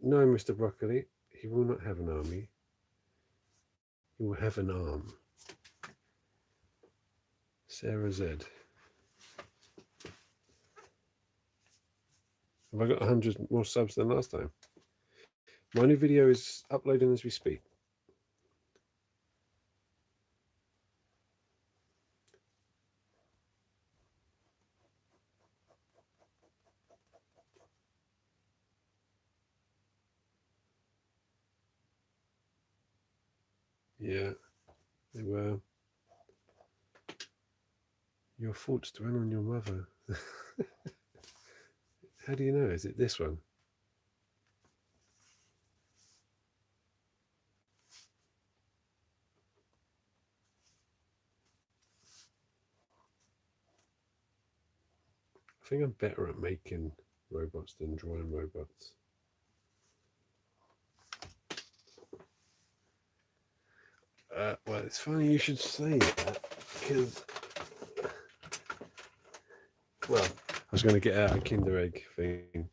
No, Mr. Broccoli, he will not have an army. He will have an arm. Sarah Z. Have I got 100 more subs than last time? My new video is uploading as we speak. Yeah, they were. Your thoughts dwell on your mother. How do you know? Is it this one? I think I'm better at making robots than drawing robots. Well, it's funny you should say that, because, well, I was going to get out a Kinder Egg thing.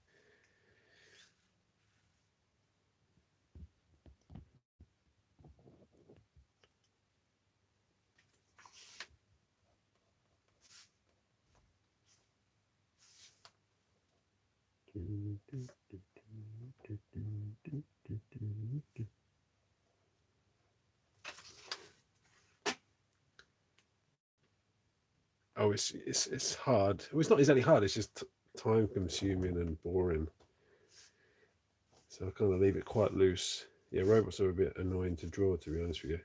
Oh, it's hard. Well, it's not exactly hard. It's just time consuming and boring. So I kind of leave it quite loose. Yeah, robots are a bit annoying to draw, to be honest with you.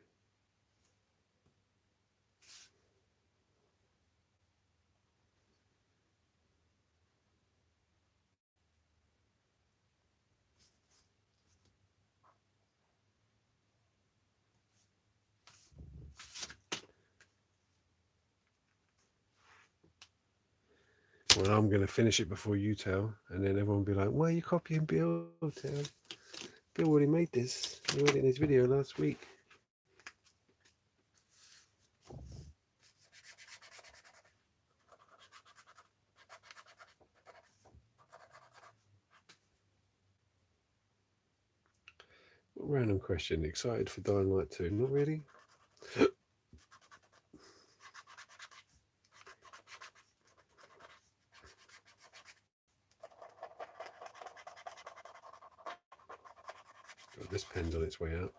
Well, I'm going to finish it before you tell, and then everyone will be like, why are you copying Bill? Bill already made this. He made it in his video last week. What random question? Excited for Dying Light 2? Not really. God, this pen's on its way out.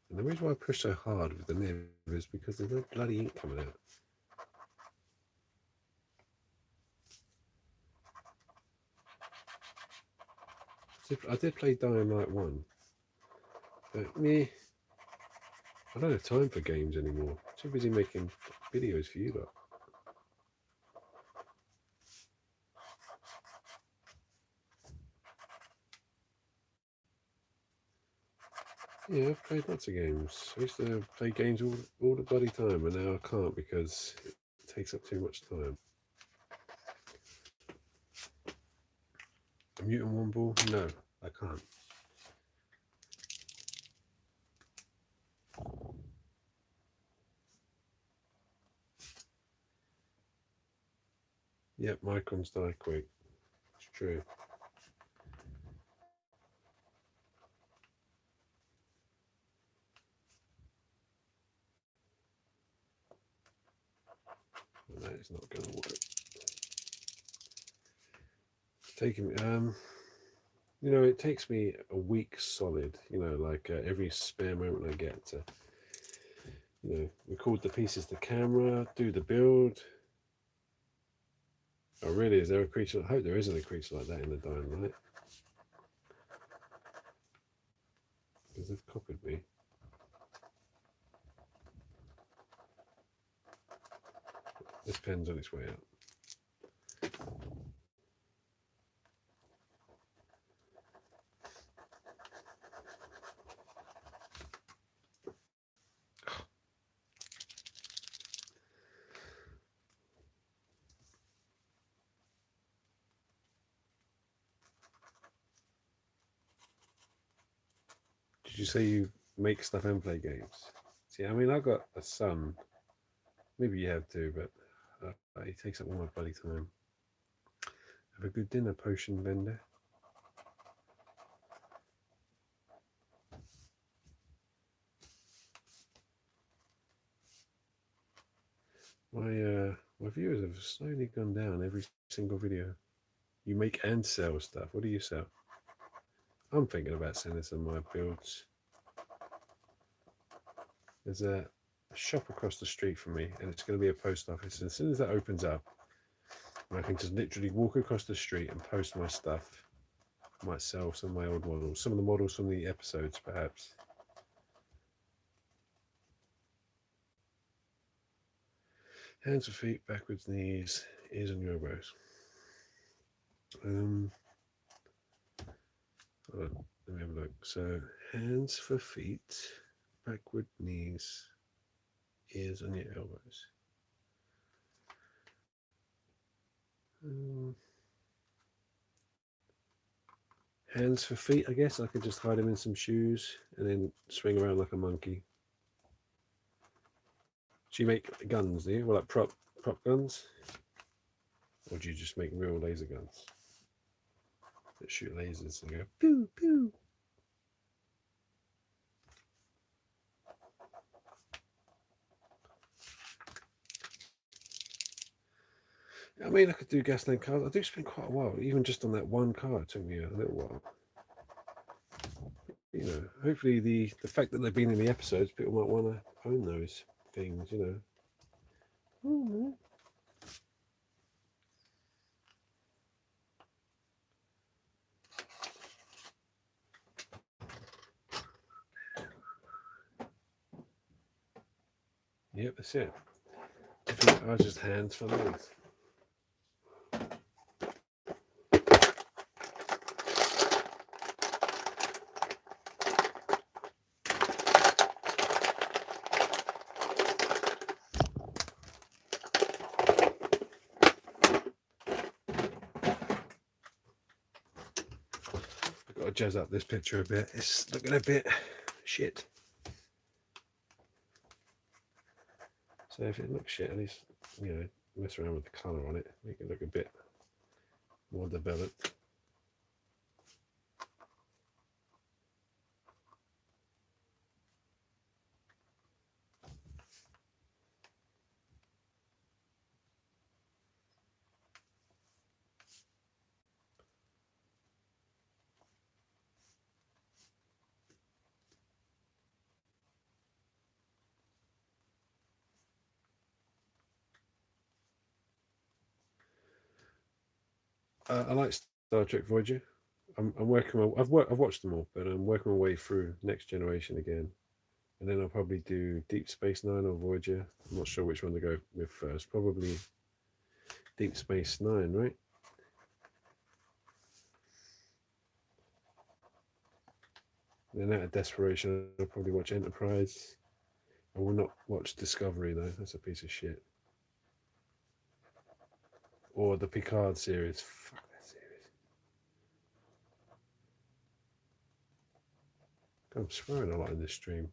And the reason why I push so hard with the nib is because there's no bloody ink coming out. I did play Dying Light 1, but me, I don't have time for games anymore. I'm too busy making videos for you lot. Yeah, I've played lots of games. I used to play games all the bloody time, and now I can't because it takes up too much time. A mutant one ball? No, I can't. Yep, microns die quick. It's true. Well, that is not going to work. Taking you know, it takes me a week solid. You know, like every spare moment I get to, you know, record the pieces to camera, do the build. Oh, really? Is there a creature? I hope there isn't a creature like that in the Dying Light. they've copied me. This pen's on its way out. Did you say you make stuff and play games? See, I mean, I've got a son. Maybe you have too, but he takes up all my bloody time. Have a good dinner, potion vendor. My viewers have slowly gone down every single video. You make and sell stuff. What do you sell? I'm thinking about sending some of my builds. There's a shop across the street from me, and it's going to be a post office. And as soon as that opens up, I can just literally walk across the street and post my stuff. I might sell some of my old models, some of the models from the episodes, perhaps. Hands and feet, backwards, knees, ears and elbows. Let me have a look. So, hands for feet, backward knees, ears on your elbows. Hands for feet, I guess. I could just hide them in some shoes and then swing around like a monkey. Do you make guns, do you? Well, like prop guns? Or do you just make real laser guns that shoot lasers and go pew, pew? I mean, I could do gasoline cars. I do spend quite a while, even just on that one car. It took me a little while. You know, hopefully the fact that they've been in the episodes, people might want to own those things, you know. Oh, yep, that's it. Feet are just hands for legs. I've got to jazz up this picture a bit. It's looking a bit shit. So if it looks shit, at least, you know, mess around with the colour on it, make it look a bit more developed. I like Star Trek Voyager. I'm working. I've watched them all, but I'm working my way through Next Generation again, and then I'll probably do Deep Space Nine or Voyager. I'm not sure which one to go with first. Probably Deep Space Nine, right? And then out of desperation, I'll probably watch Enterprise. I will not watch Discovery though. That's a piece of shit. Or the Picard series. Fuck that series. I'm swearing a lot in this stream.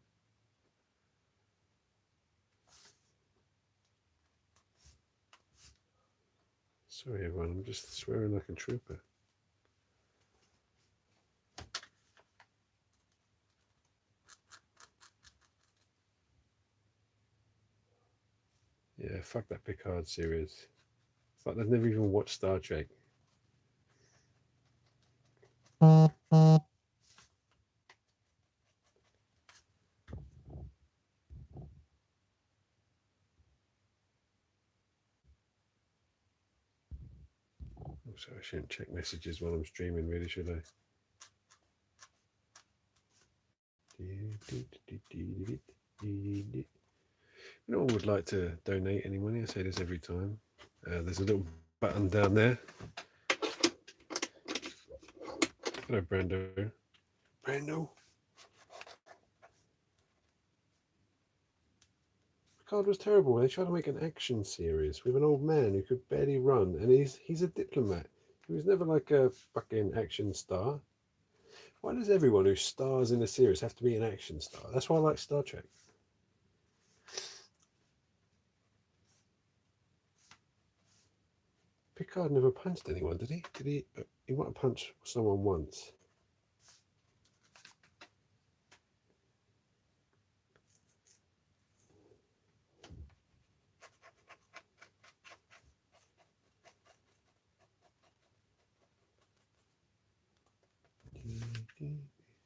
Sorry everyone, I'm just swearing like a trooper. Yeah, fuck that Picard series. It's like they've never even watched Star Trek. So I shouldn't check messages while I'm streaming, really, should I? No one would like to donate any money. I say this every time. There's a little button down there. Hello, Brando. Brando. The card was terrible. They tried to make an action series with an old man who could barely run, and he's a diplomat. He was never like a fucking action star. Why does everyone who stars in a series have to be an action star? That's why I like Star Trek. Picard never punched anyone, did he? Did he? He might have punched someone once.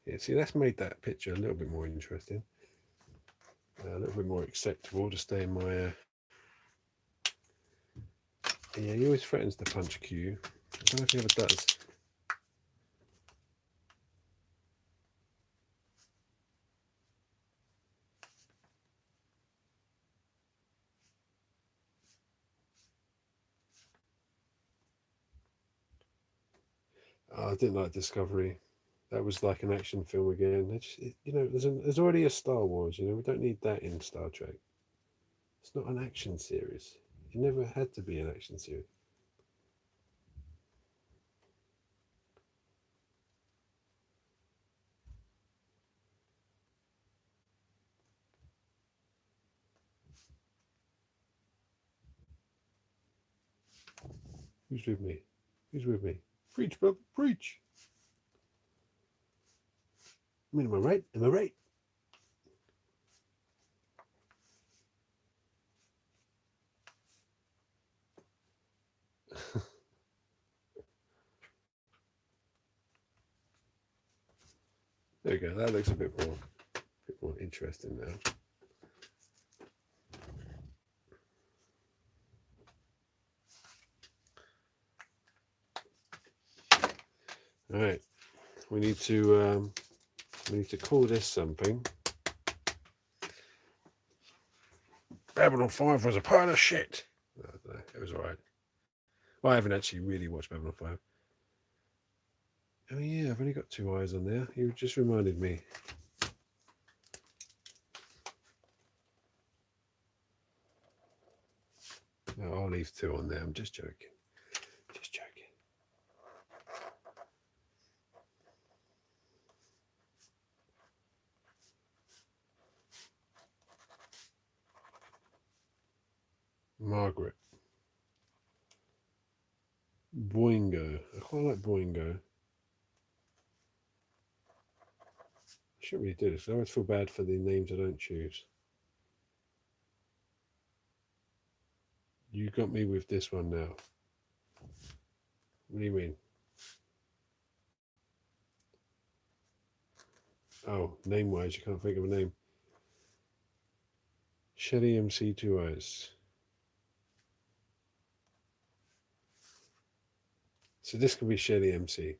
Yeah, see, that's made that picture a little bit more interesting. A little bit more acceptable to stay in my... Yeah, he always threatens to punch Q. I don't know if he ever does. Oh, I didn't like Discovery. That was like an action film again. There's already a Star Wars. We don't need that in Star Trek. It's not an action series. It never had to be an action series. Who's with me? Who's with me? Preach, brother, preach. I mean, am I right? Am I right? There you go. That looks a bit more interesting now. All right, we need to call this something. Babylon 5 was a pile of shit. No, it was all right. Well, I haven't actually really watched Babylon 5. Oh yeah, I've only got 2 eyes on there. You just reminded me. No, I'll leave 2 on there. I'm just joking. Just joking. Margaret. Boingo. I quite like Boingo. I shouldn't really do this. I always feel bad for the names I don't choose. You got me with this one now. What do you mean? Oh, name-wise, you can't think of a name. Shelly MC 2 Eyes. So this could be Shelly MC.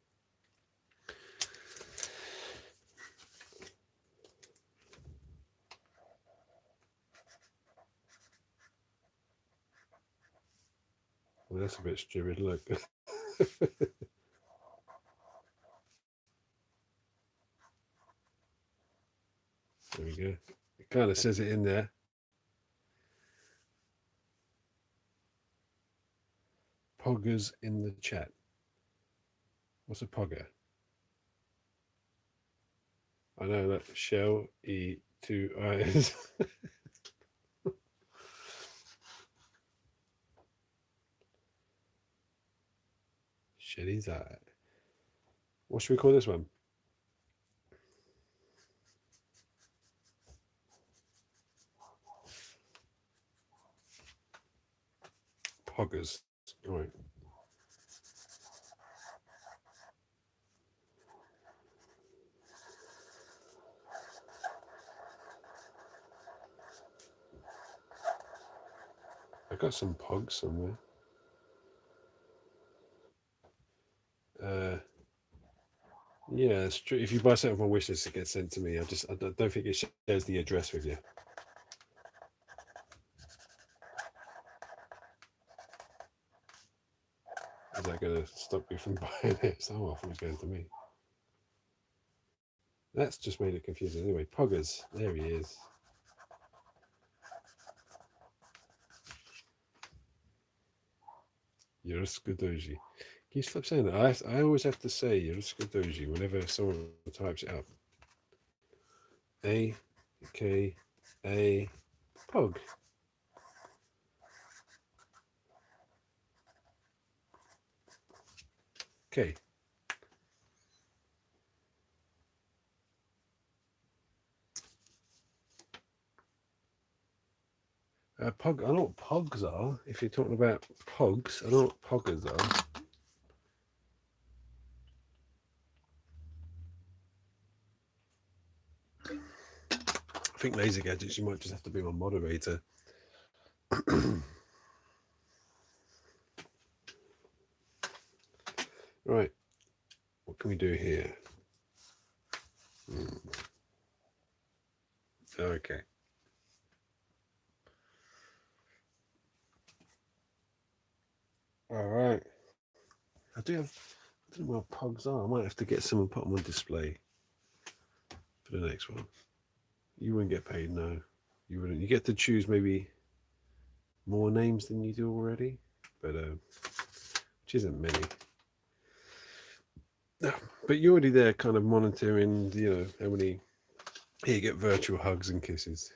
Well, that's a bit stupid. Look. There we go. It kind of says it in there. Poggers in the chat. What's a pogger? I know that Shell E 2 Eyes. Shelly's eye. What should we call this one? Poggers. All right. I got some pogs somewhere. Yeah, it's true. If you buy something on my wishlist, it gets sent to me. I don't think it shares the address with you. Is that going to stop you from buying it? So often it's going to me. That's just made it confusing. Anyway, Poggers. There he is. Yorusukudoji. He stop saying that. I always have to say Yorusukudoji whenever someone types it up. A K A Pog. Okay. Pog. I know what pogs are. If you're talking about pogs, I know what poggers are. I think Laser Gadgets, you might just have to be my moderator. Right. What can we do here? Okay. All right. I don't know where pogs are. I might have to get some and put them on display for the next one. You wouldn't get paid, no. You wouldn't. You get to choose maybe more names than you do already, but which isn't many. No, but you're already there, kind of monitoring. You know how many. Here you get virtual hugs and kisses.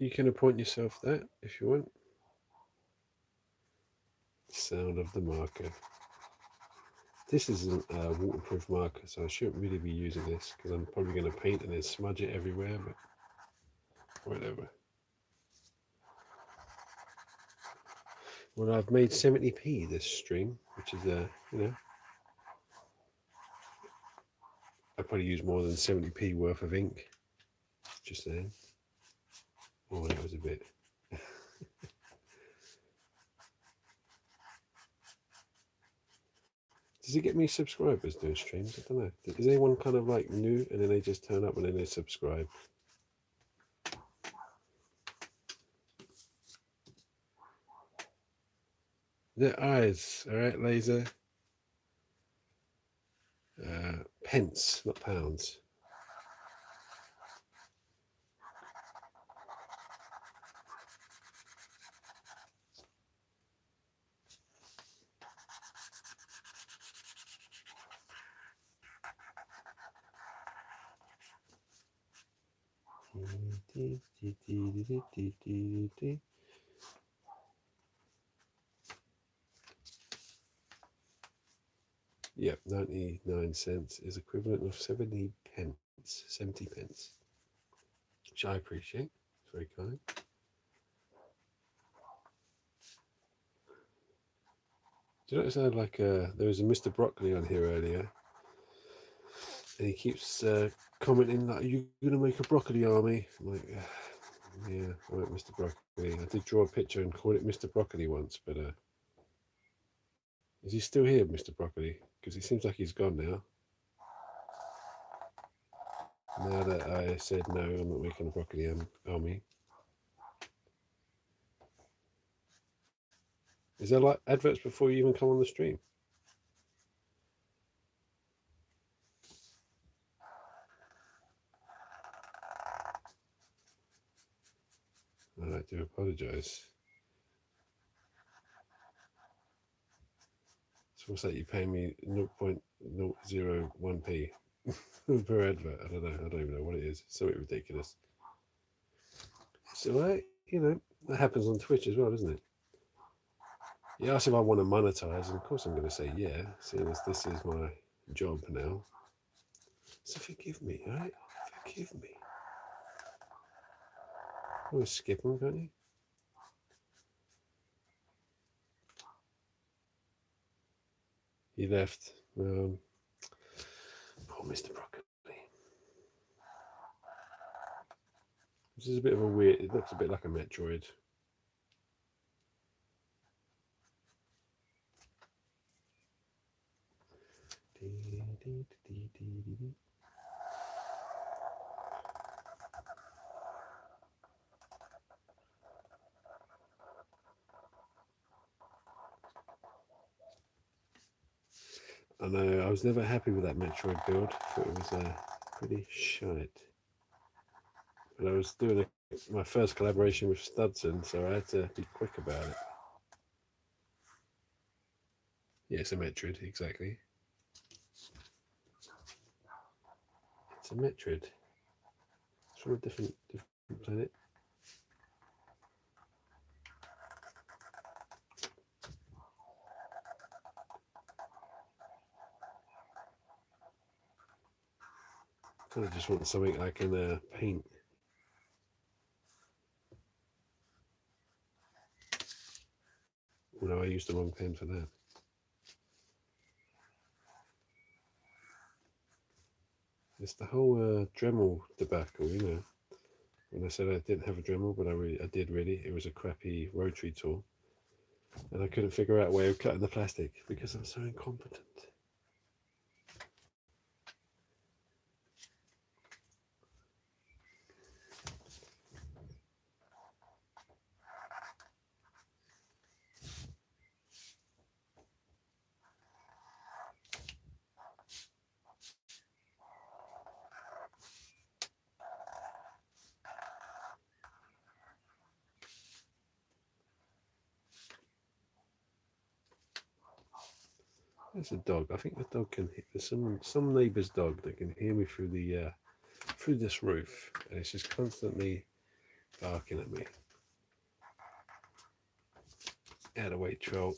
You can appoint yourself that if you want. Sound of the marker. This isn't a waterproof marker, so I shouldn't really be using this because I'm probably going to paint and then smudge it everywhere, but whatever. Well, I've made 70p this stream, which is, you know, I probably use more than 70p worth of ink. Just saying. Oh, that was a bit. Does it get me subscribers doing streams? I don't know. Is anyone kind of like new and then they just turn up and then they subscribe? Their eyes, all right, Laser. Pence, not pounds. Yep, 99 cents is equivalent of 70 pence, 70 pence, which I appreciate. It's very kind. Do you notice I had like there was a Mr. Broccoli on here earlier, and he keeps commenting like, "Are you gonna make a broccoli army?" I'm like, yeah, I like Mr. Broccoli. I did draw a picture and call it Mr. Broccoli once, but is he still here, Mr. Broccoli? Because he seems like he's gone now. Now that I said no, I'm not making a broccoli army. Is there like adverts before you even come on the stream? I do apologise. So what's that? You pay me 0.001p per advert? I don't know. I don't even know what it is. It's something ridiculous. So you know, that happens on Twitch as well, doesn't it? You ask if I want to monetize, and of course I'm going to say yeah, seeing as this is my job now. So forgive me, alright? Forgive me. Always skip them, can't you? He left. Poor Mr. Broccoli. This is a bit of a weird. It looks a bit like a Metroid. I know, I was never happy with that Metroid build. I thought it was pretty shite. But I was doing my first collaboration with Studson, so I had to be quick about it. Yeah, it's a Metroid, exactly. It's a Metroid. It's from a different planet. I kind of just want something I can paint. No, I used the wrong pen for that. It's the whole Dremel debacle, you know. When I said I didn't have a Dremel, but I did really. It was a crappy rotary tool. And I couldn't figure out a way of cutting the plastic because I'm so incompetent. There's a dog. I think the dog can hear. There's some neighbour's dog that can hear me through the through this roof, and it's just constantly barking at me. Out of the way, troll.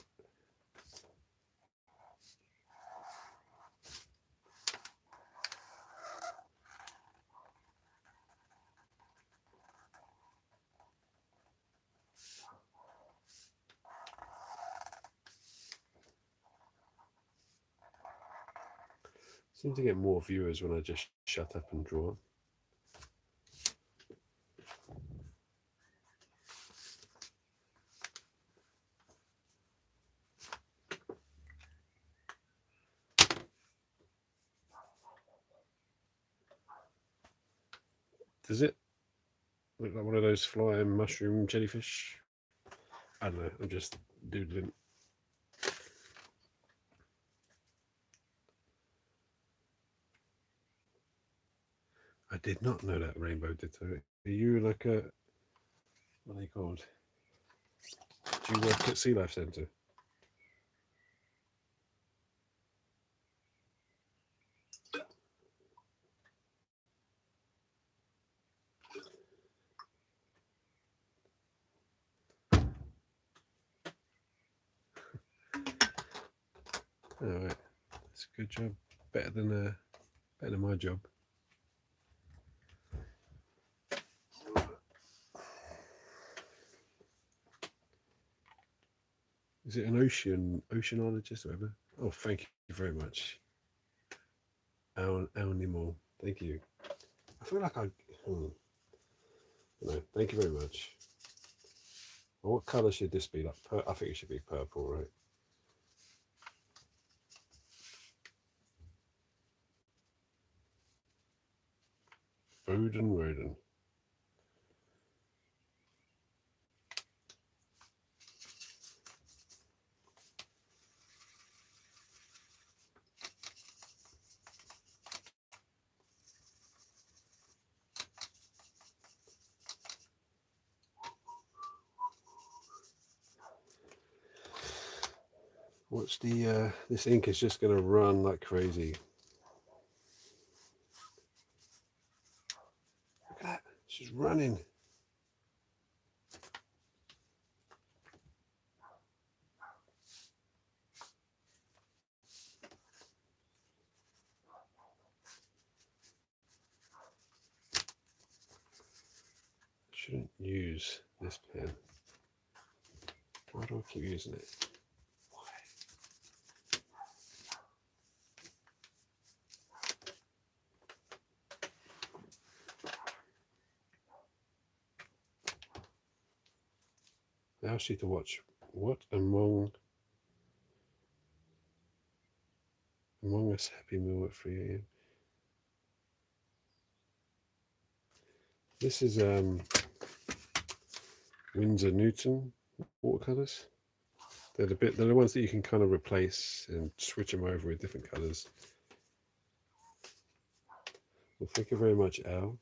Seem to get more viewers when I just shut up and draw. Does it look like one of those flying mushroom jellyfish? I don't know, I'm just doodling. I did not know that rainbow ditto. Are you like a, what are they called? Do you work at Sea Life Centre? All right, that's a good job. Better than my job. Is it an oceanologist or whatever? Oh, thank you very much. Animal. Thank you. I feel like no, thank you very much. Well, what colour should this be? Like, I think it should be purple, right? Foden Roden. What's the this ink is just gonna run like crazy. Look at that, she's running. use this pen. Why do I keep using it? I asked you to watch What Among Us Happy Meal at 3 AM. This is Windsor Newton watercolors. They're the ones that you can kind of replace and switch them over with different colors. Well, thank you very much, Al.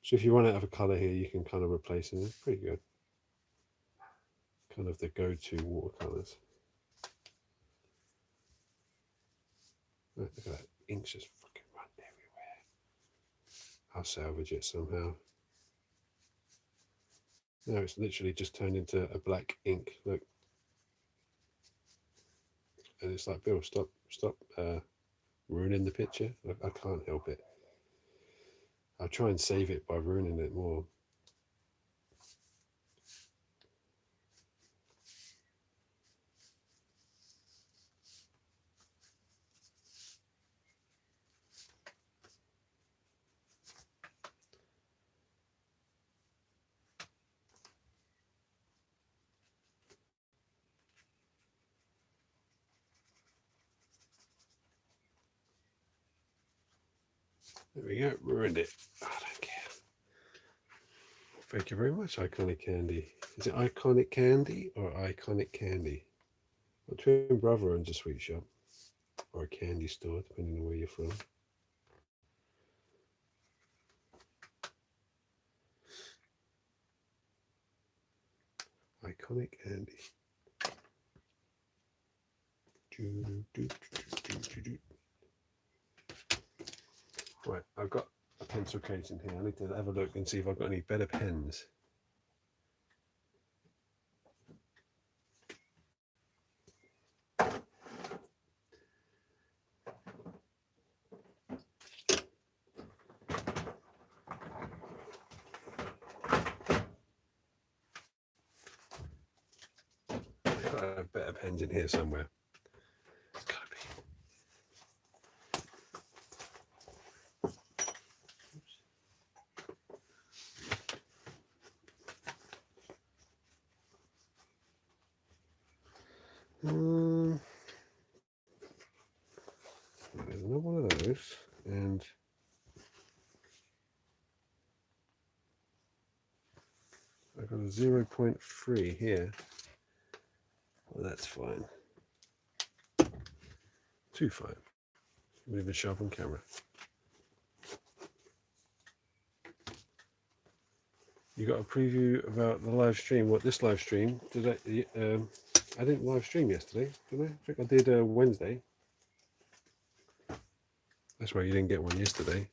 So if you run out of a color here, you can kind of replace them. It's pretty good. Kind of the go-to watercolors. Look at that, ink's just fucking run everywhere. I'll salvage it somehow. Now it's literally just turned into a black ink. Look, and it's like, Bill, stop ruining the picture. I can't help it. I'll try and save it by ruining it more. There we go, ruined it. I don't care. Thank you very much, Iconic Candy. Is it Iconic Candy or Iconic Candy? My twin brother owns a sweet shop or a candy store, depending on where you're from. Iconic Candy. Right, I've got a pencil case in here. I need to have a look and see if I've got any better pens. I've got to have better pens in here somewhere. It's got to be. There's another one of those, and I've got a 0.3 here. Well, that's fine. Too fine. Move it sharp on camera. You got a preview about the live stream. What, this live stream? Did I didn't live stream yesterday, did I? I think I did Wednesday. That's why you didn't get one yesterday.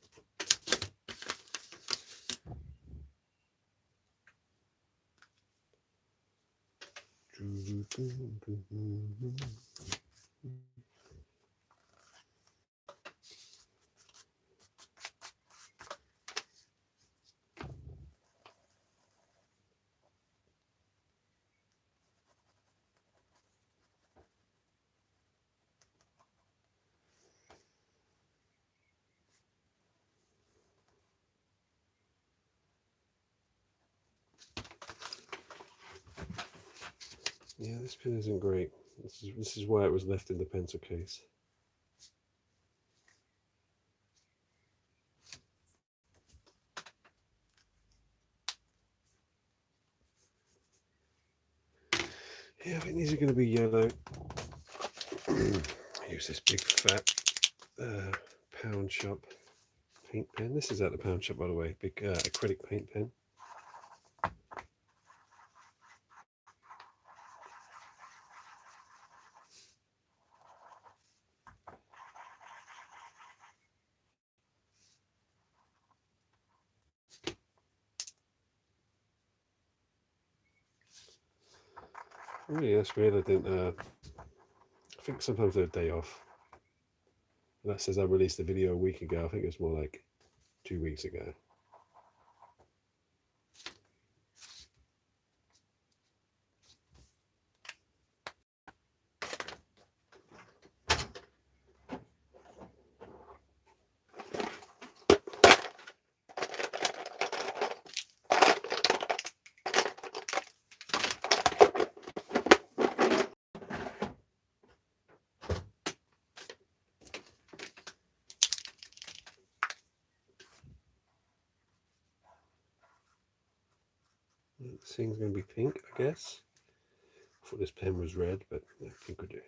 Yeah, this pen isn't great. This is why it was left in the pencil case. Yeah, I think these are going to be yellow. Use this big fat pound shop paint pen. This is at the pound shop, by the way. Big acrylic paint pen. Oh yeah, that's weird. I didn't. I think sometimes they're a day off. And that says I released a video a week ago. I think it was more like 2 weeks ago. This thing's going to be pink, I guess. I thought this pen was red, but no, pink would do.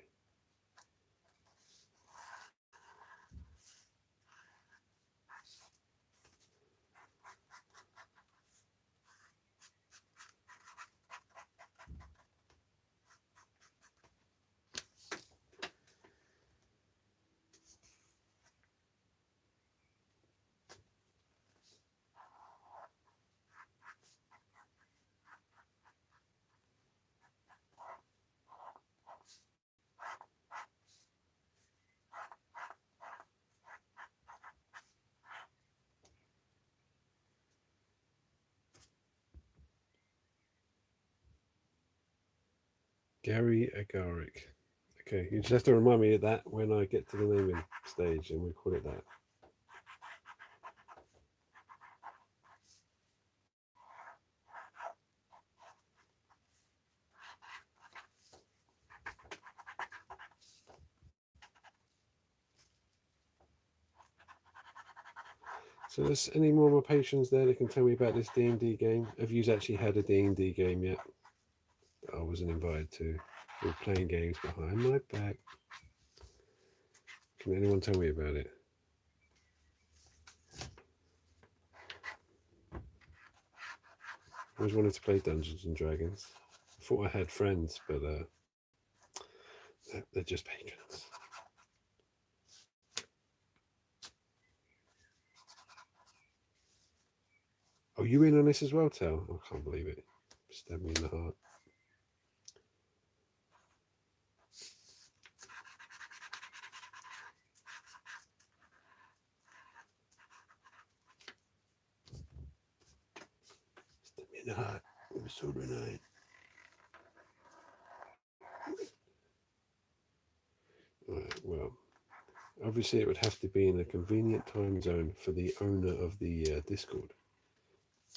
Gary Agaric. Okay, you just have to remind me of that when I get to the naming stage, and we call it that. So there's any more of my patrons there that can tell me about this D&D game? Have you actually had a D&D game yet? I wasn't invited to. We're playing games behind my back. Can anyone tell me about it? I always wanted to play Dungeons and Dragons. I thought I had friends, but they're just patrons. Oh, you in on this as well, Tel? I can't believe it. Stabbed me in the heart. Stabbed me in the heart. It was so night. Right, well, obviously it would have to be in a convenient time zone for the owner of the Discord.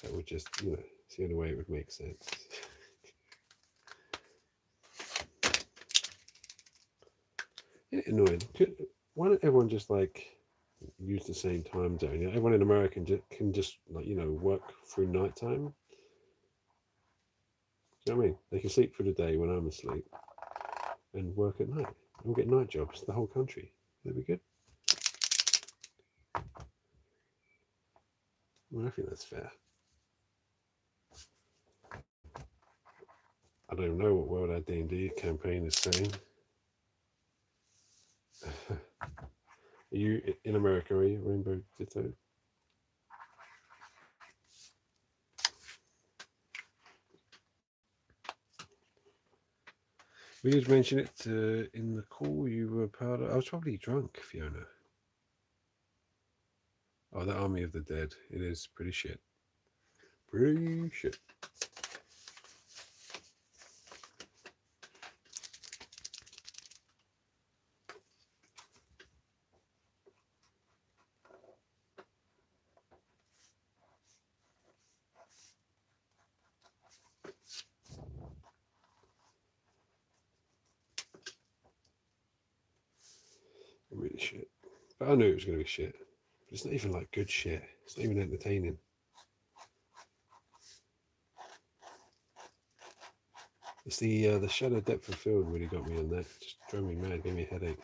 That would just, it's the only way it would make sense. It's annoying. Why don't everyone just use the same time zone? Everyone in America can just work through nighttime. You know what I mean? They can sleep through the day when I'm asleep and work at night. We'll get night jobs, the whole country. That'd be good. Well, I think that's fair. I don't even know what World our D&D campaign is saying. Are you in America, are you, Rainbow Ditto? We did mention it in the call you were part of. I was probably drunk, Fiona. Oh, the Army of the Dead. It is pretty shit. Pretty shit. Really shit. But I knew it was going to be shit. But it's not even good shit. It's not even entertaining. It's the shadow depth of field really got me on that. Just drove me mad, gave me a headache.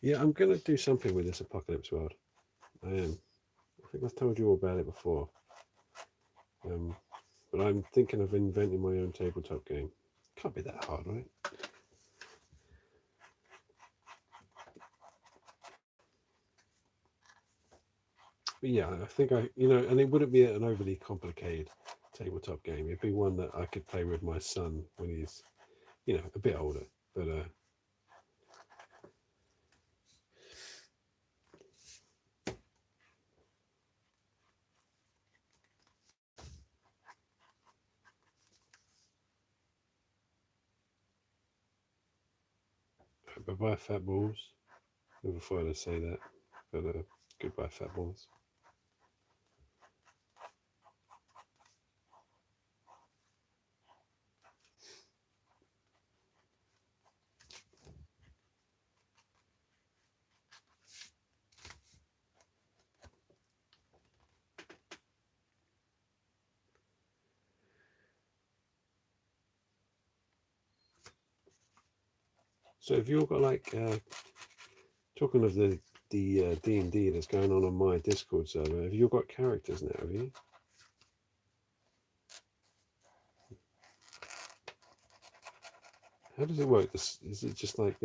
Yeah, I'm going to do something with this apocalypse world. I am. I think I've told you all about it before. But I'm thinking of inventing my own tabletop game. Can't be that hard, right? But yeah, I think and it wouldn't be an overly complicated tabletop game. It'd be one that I could play with my son when he's, a bit older. But bye, fat balls. Never thought I'd say that, but goodbye, fat balls. So have you all got like talking of the D&D that's going on my Discord server? Have you all got characters now? Have you? How does it work? Is it just like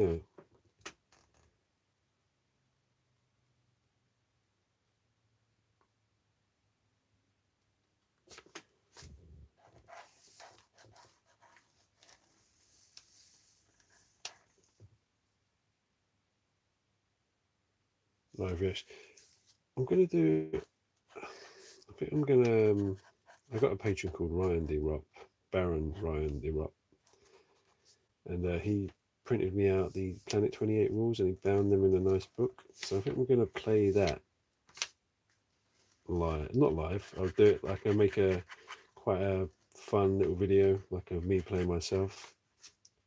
live reaction? I'm gonna do. I think I'm gonna. I got a patron called Ryan D. Ropp, Baron Ryan D. Ropp, and he printed me out the Planet 28 rules and he bound them in a nice book. So I think we're gonna play that live, not live. I'll do it like I make quite a fun little video, like of me playing myself,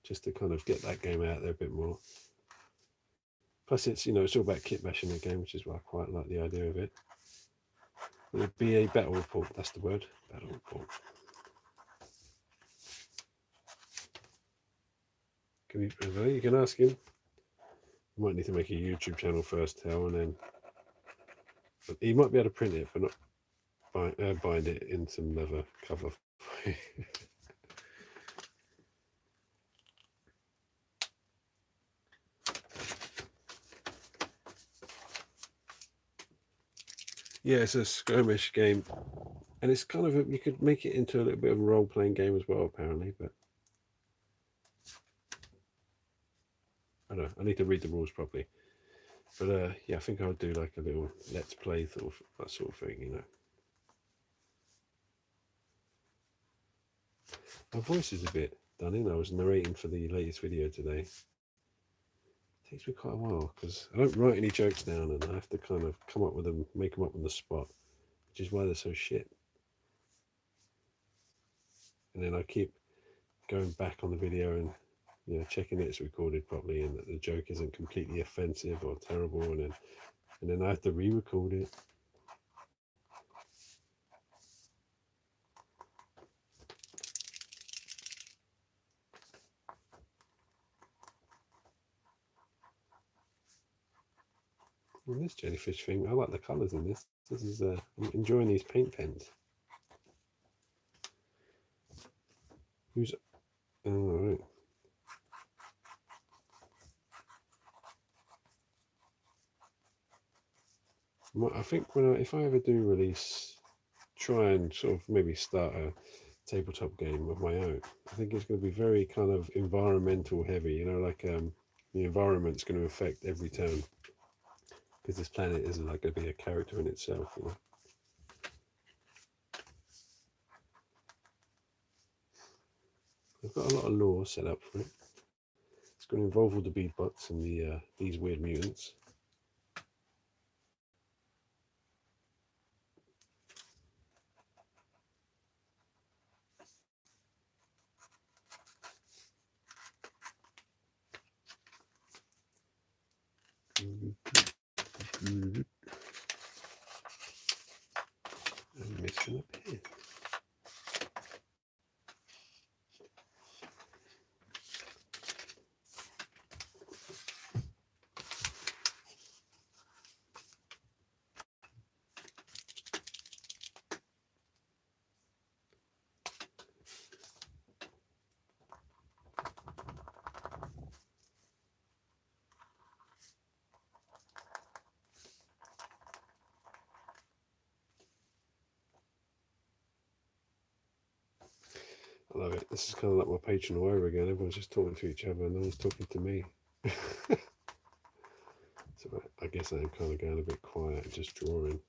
just to kind of get that game out there a bit more. Plus, it's it's all about kit bashing the game, which is why I quite like the idea of it. It'll be a battle report. That's the word. Battle report. You can ask him. You might need to make a YouTube channel first, Hal, and then. But he might be able to print it, but not bind it in some leather cover. Yeah, it's a skirmish game, and it's kind of you could make it into a little bit of a role-playing game as well, apparently. But I don't know. I need to read the rules properly. But yeah, I think I'll do like a little let's play that sort of thing. My voice is a bit done in. I was narrating for the latest video today. It takes me quite a while because I don't write any jokes down, and I have to kind of come up with them, make them up on the spot, which is why they're so shit. And then I keep going back on the video and checking it's recorded properly and that the joke isn't completely offensive or terrible, and then I have to re-record it. Well, this jellyfish thing, I like the colours in this. This is I'm enjoying these paint pens. Who's all right? I think if I ever do release, try and sort of maybe start a tabletop game of my own. I think it's going to be very kind of environmental heavy. Like the environment's going to affect every turn because this planet is like going to be a character in itself. I've got a lot of lore set up for it. It's going to involve all the bead bots and these weird mutants. I'm missing a pen. love it. This is kind of like my patron all over again. Everyone's just talking to each other and no one's talking to me. So I guess I'm kind of going a bit quiet and just drawing.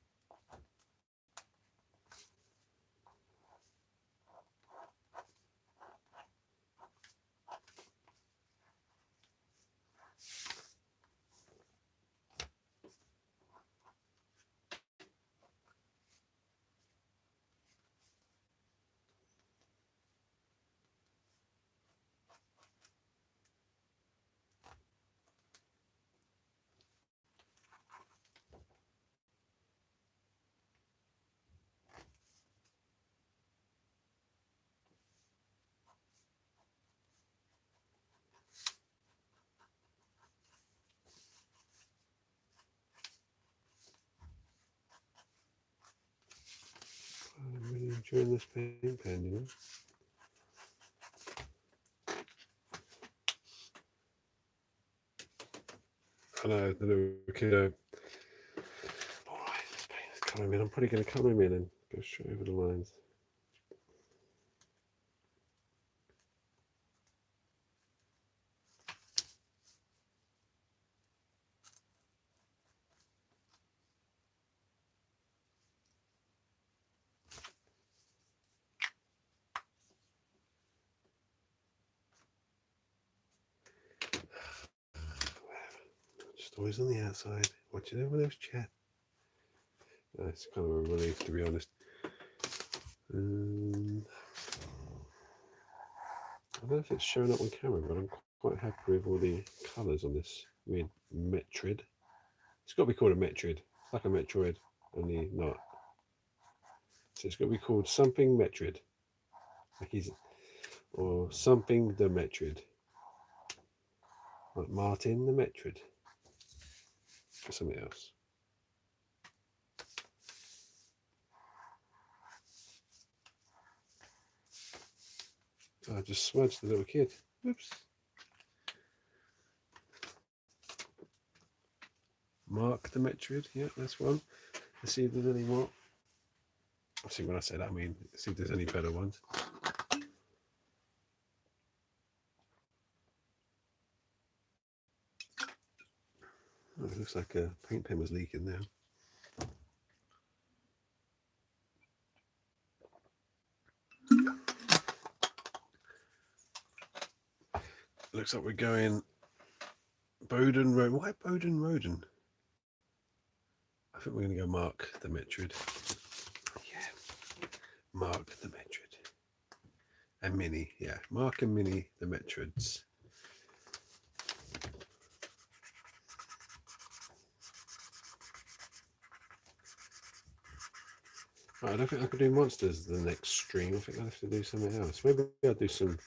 I'm really enjoying this paint pen, you know. I know the little kid. Alright, this paint is colouring in. I'm probably going to colour him in and go straight over the lines. Just always on the outside, watching everyone else chat. It's kind of a relief, to be honest. I don't know if it's showing up on camera, but I'm quite happy with all the colours on this weird Metrid. It's got to be called a Metrid. It's like a Metroid, only not. So it's got to be called something Metrid. Like he's, or something the Metrid. Like Martin the Metrid. Or something else. Oh, I just smudged the little kid. Whoops. Mark the Metrid. Yeah, that's one. Let's see if there's any more. Obviously, when I say that, I mean, see if there's any better ones. Oh, it looks like a paint pen was leaking now. Looks like we're going Bowden Road. Why Bowden Roden? I think we're going to go Mark the Metrid. Yeah, Mark the Metrid. And Minnie, yeah. Mark and Minnie the Metrids. Right, I don't think I could do monsters the next stream. I think I'll have to do something else. Maybe I'll do some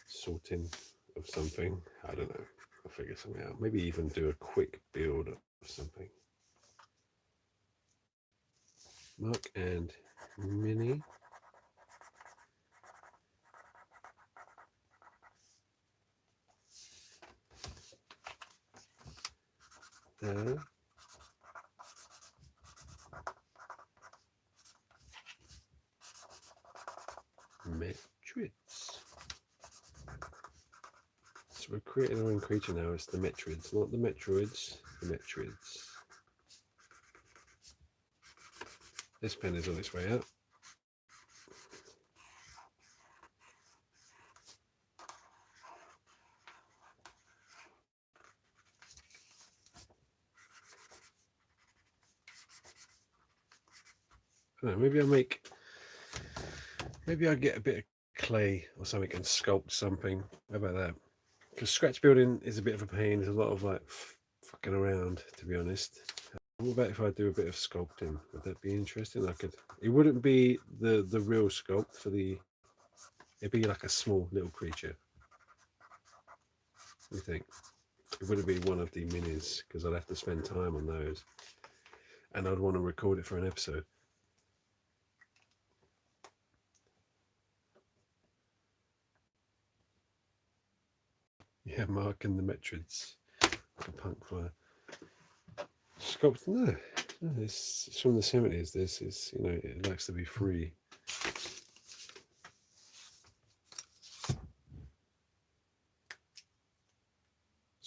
sorting of something. I don't know. I'll figure something out. Maybe even do a quick build of something. Mark and Minnie. The Metrids. So we're creating our own creature now. It's the Metrids, not the Metroids, the Metrids. This pen is on its way out. I don't know, maybe I get a bit of clay or something and sculpt something. How about that? Because scratch building is a bit of a pain. There's a lot of like fucking around, to be honest. What about if I do a bit of sculpting? Would that be interesting? I could. It wouldn't be the real sculpt for the. It'd be like a small little creature. What do you think? It wouldn't be one of the minis because I'd have to spend time on those, and I'd want to record it for an episode. Yeah, Mark and the Metrids. Like a punk flyer. Sculpt? No, it's from the 70s. This is, you know, it likes to be free.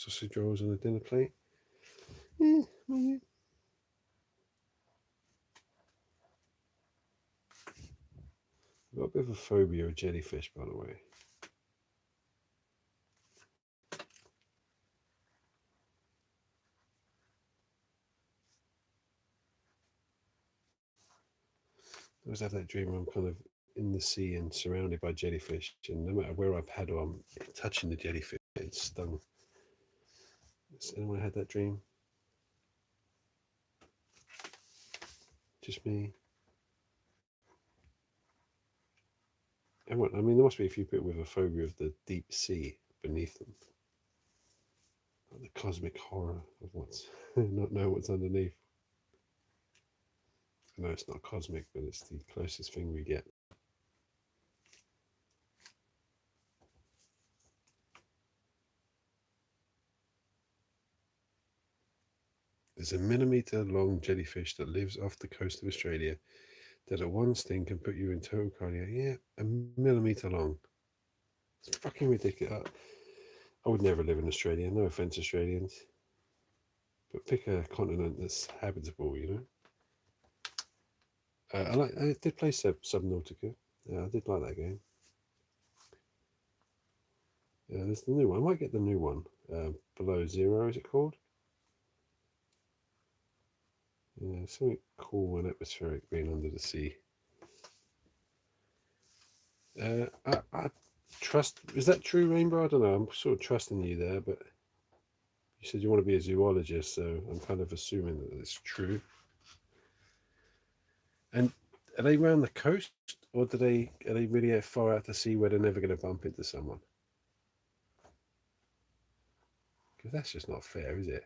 sausage rolls on a dinner plate. Yeah, yeah. I've got a bit of a phobia of jellyfish, by the way. I always have that dream where I'm kind of in the sea and surrounded by jellyfish, and no matter where I paddle, I'm touching the jellyfish. It's stung. Has anyone had that dream? Just me? Everyone, I mean, there must be a few people with a phobia of the deep sea beneath them. Like the cosmic horror of what's not know what's underneath. I know it's not cosmic, but it's the closest thing we get. There's a millimetre long jellyfish that lives off the coast of Australia that at one sting can put you in total cardiac. Yeah, a millimetre long. It's fucking ridiculous. I would never live in Australia. No offence, Australians. But pick a continent that's habitable, you know. I did play Subnautica. I did like that game. There's the new one. I might get the new one. Below Zero, is it called? Yeah, something cool and atmospheric being under the sea. I trust. Is that true, Rainbow? I don't know. I'm sort of trusting you there, but you said you want to be a zoologist, so I'm kind of assuming that it's true. And are they around the coast, or are they really far out to sea where they're never going to bump into someone? Because that's just not fair, is it?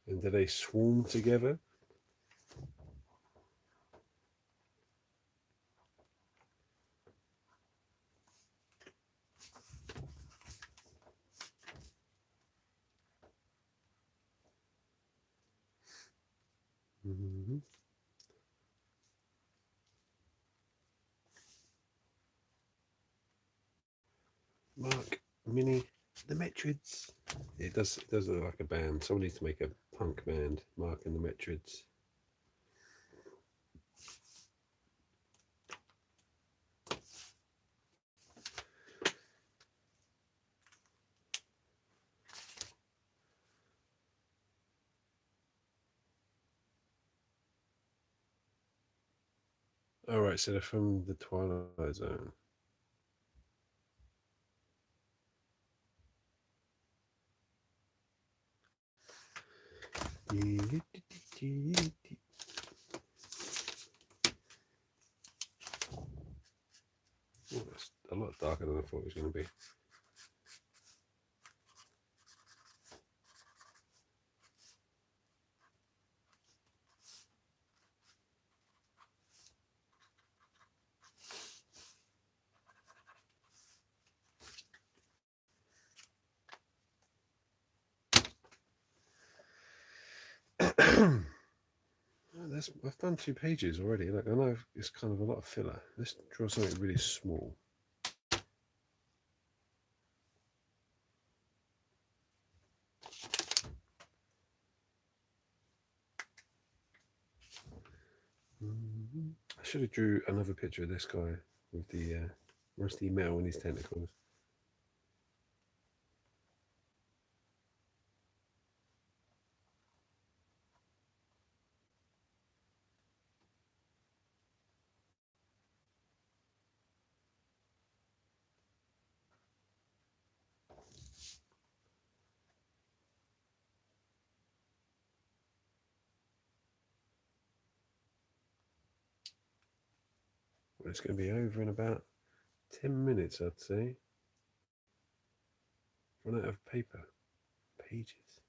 And do they swarm together? Mm-hmm. Mark, Minnie, the Metrids. It does look like a band. Someone needs to make a punk band. Mark and the Metrids. All right, so they're from the Twilight Zone. Oh, that's a lot darker than I thought it was going to be. I've done 2 pages already. Like, I know it's kind of a lot of filler. Let's draw something really small. I should have drew another picture of this guy with the rusty metal in his tentacles. Well, it's going to be over in about 10 minutes, I'd say. Run out of paper, pages.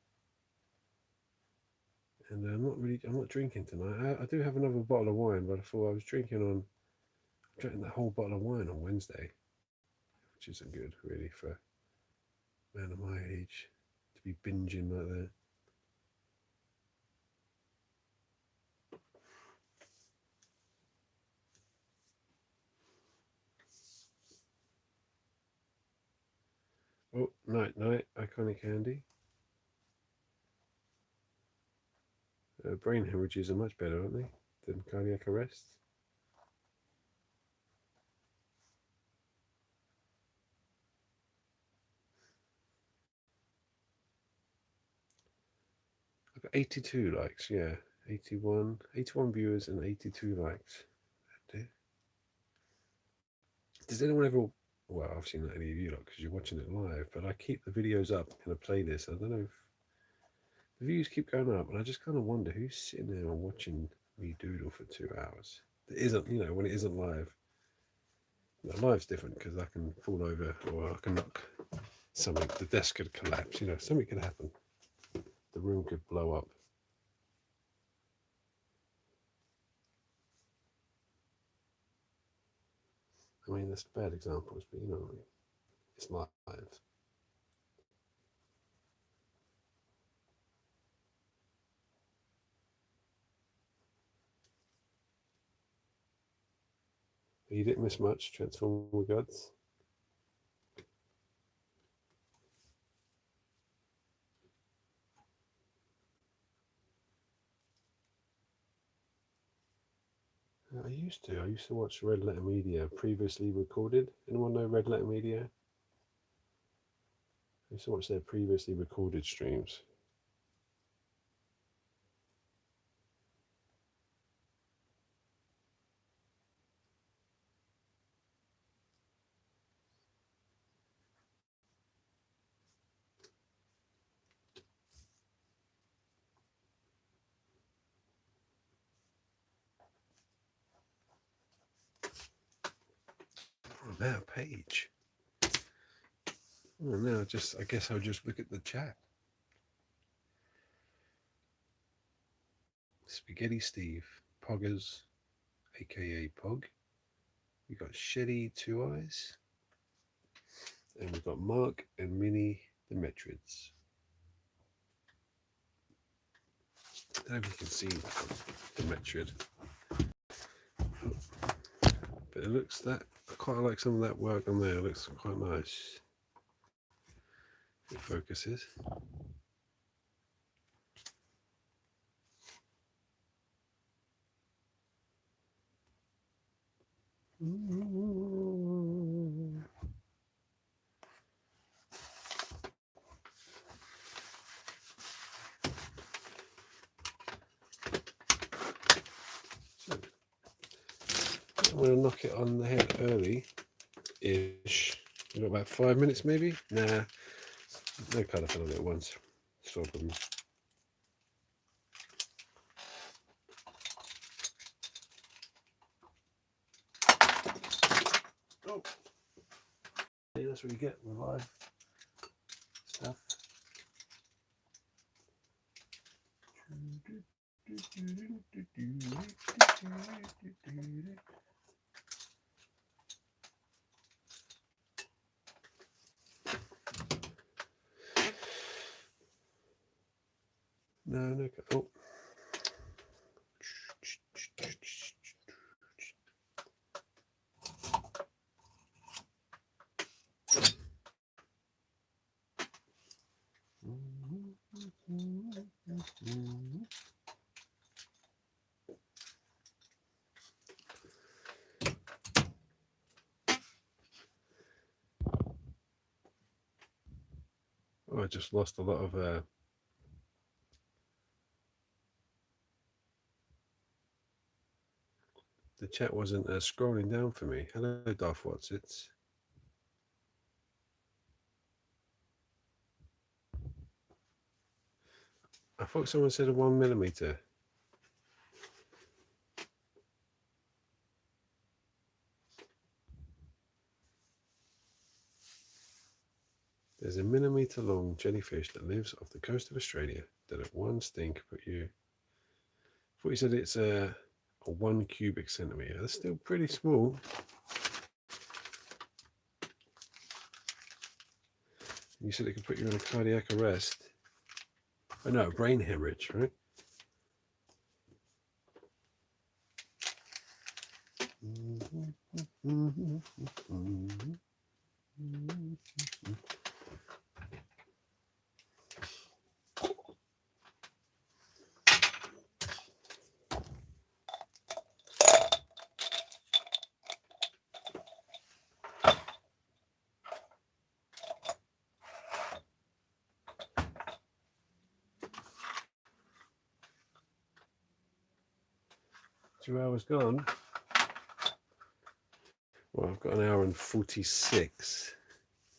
And I'm not drinking tonight. I do have another bottle of wine, but I thought I was drinking the whole bottle of wine on Wednesday, which isn't good really for a man of my age to be binging like that. Oh, night, night, iconic handy. Brain hemorrhages are much better, aren't they, than cardiac arrests? I've got 82 likes, yeah. 81 viewers and 82 likes. Does anyone ever, well, obviously not any of you lot because you're watching it live, but I keep the videos up in a playlist. I don't know if the views keep going up, and I just kind of wonder who's sitting there and watching me doodle for 2 hours. It isn't, when it isn't live. Live's different because I can fall over or I can knock something, the desk could collapse, something could happen. The room could blow up. I mean, that's bad examples, but it's live. You didn't miss much, Transformer Gods. I used to watch Red Letter Media, previously recorded. Anyone know Red Letter Media? I used to watch their previously recorded streams. Oh, now page. Oh, now I guess I'll just look at the chat. Spaghetti Steve, Poggers, aka Pog. We got Shetty Two Eyes, and we've got Mark and Minnie the Metrids. I don't know if you can see the Metrid, but it looks I quite like some of that work on there. It looks quite nice. It focuses. I'm going to knock it on the head early-ish. We've got about 5 minutes maybe? Nah, no colour for it at once. Stop them. Oh, that's what you get with live stuff. No. Oh. Oh, I just lost a lot of the chat wasn't scrolling down for me. Hello, Darth Watsits. I thought someone said a 1mm. There's a millimetre long jellyfish that lives off the coast of Australia that at one stink put you. I thought you said it's a 1 cubic centimetre. That's still pretty small. You said it could put you in a cardiac arrest. Oh no, brain hemorrhage, right? 2 hours gone. Well, I've got an hour and 46.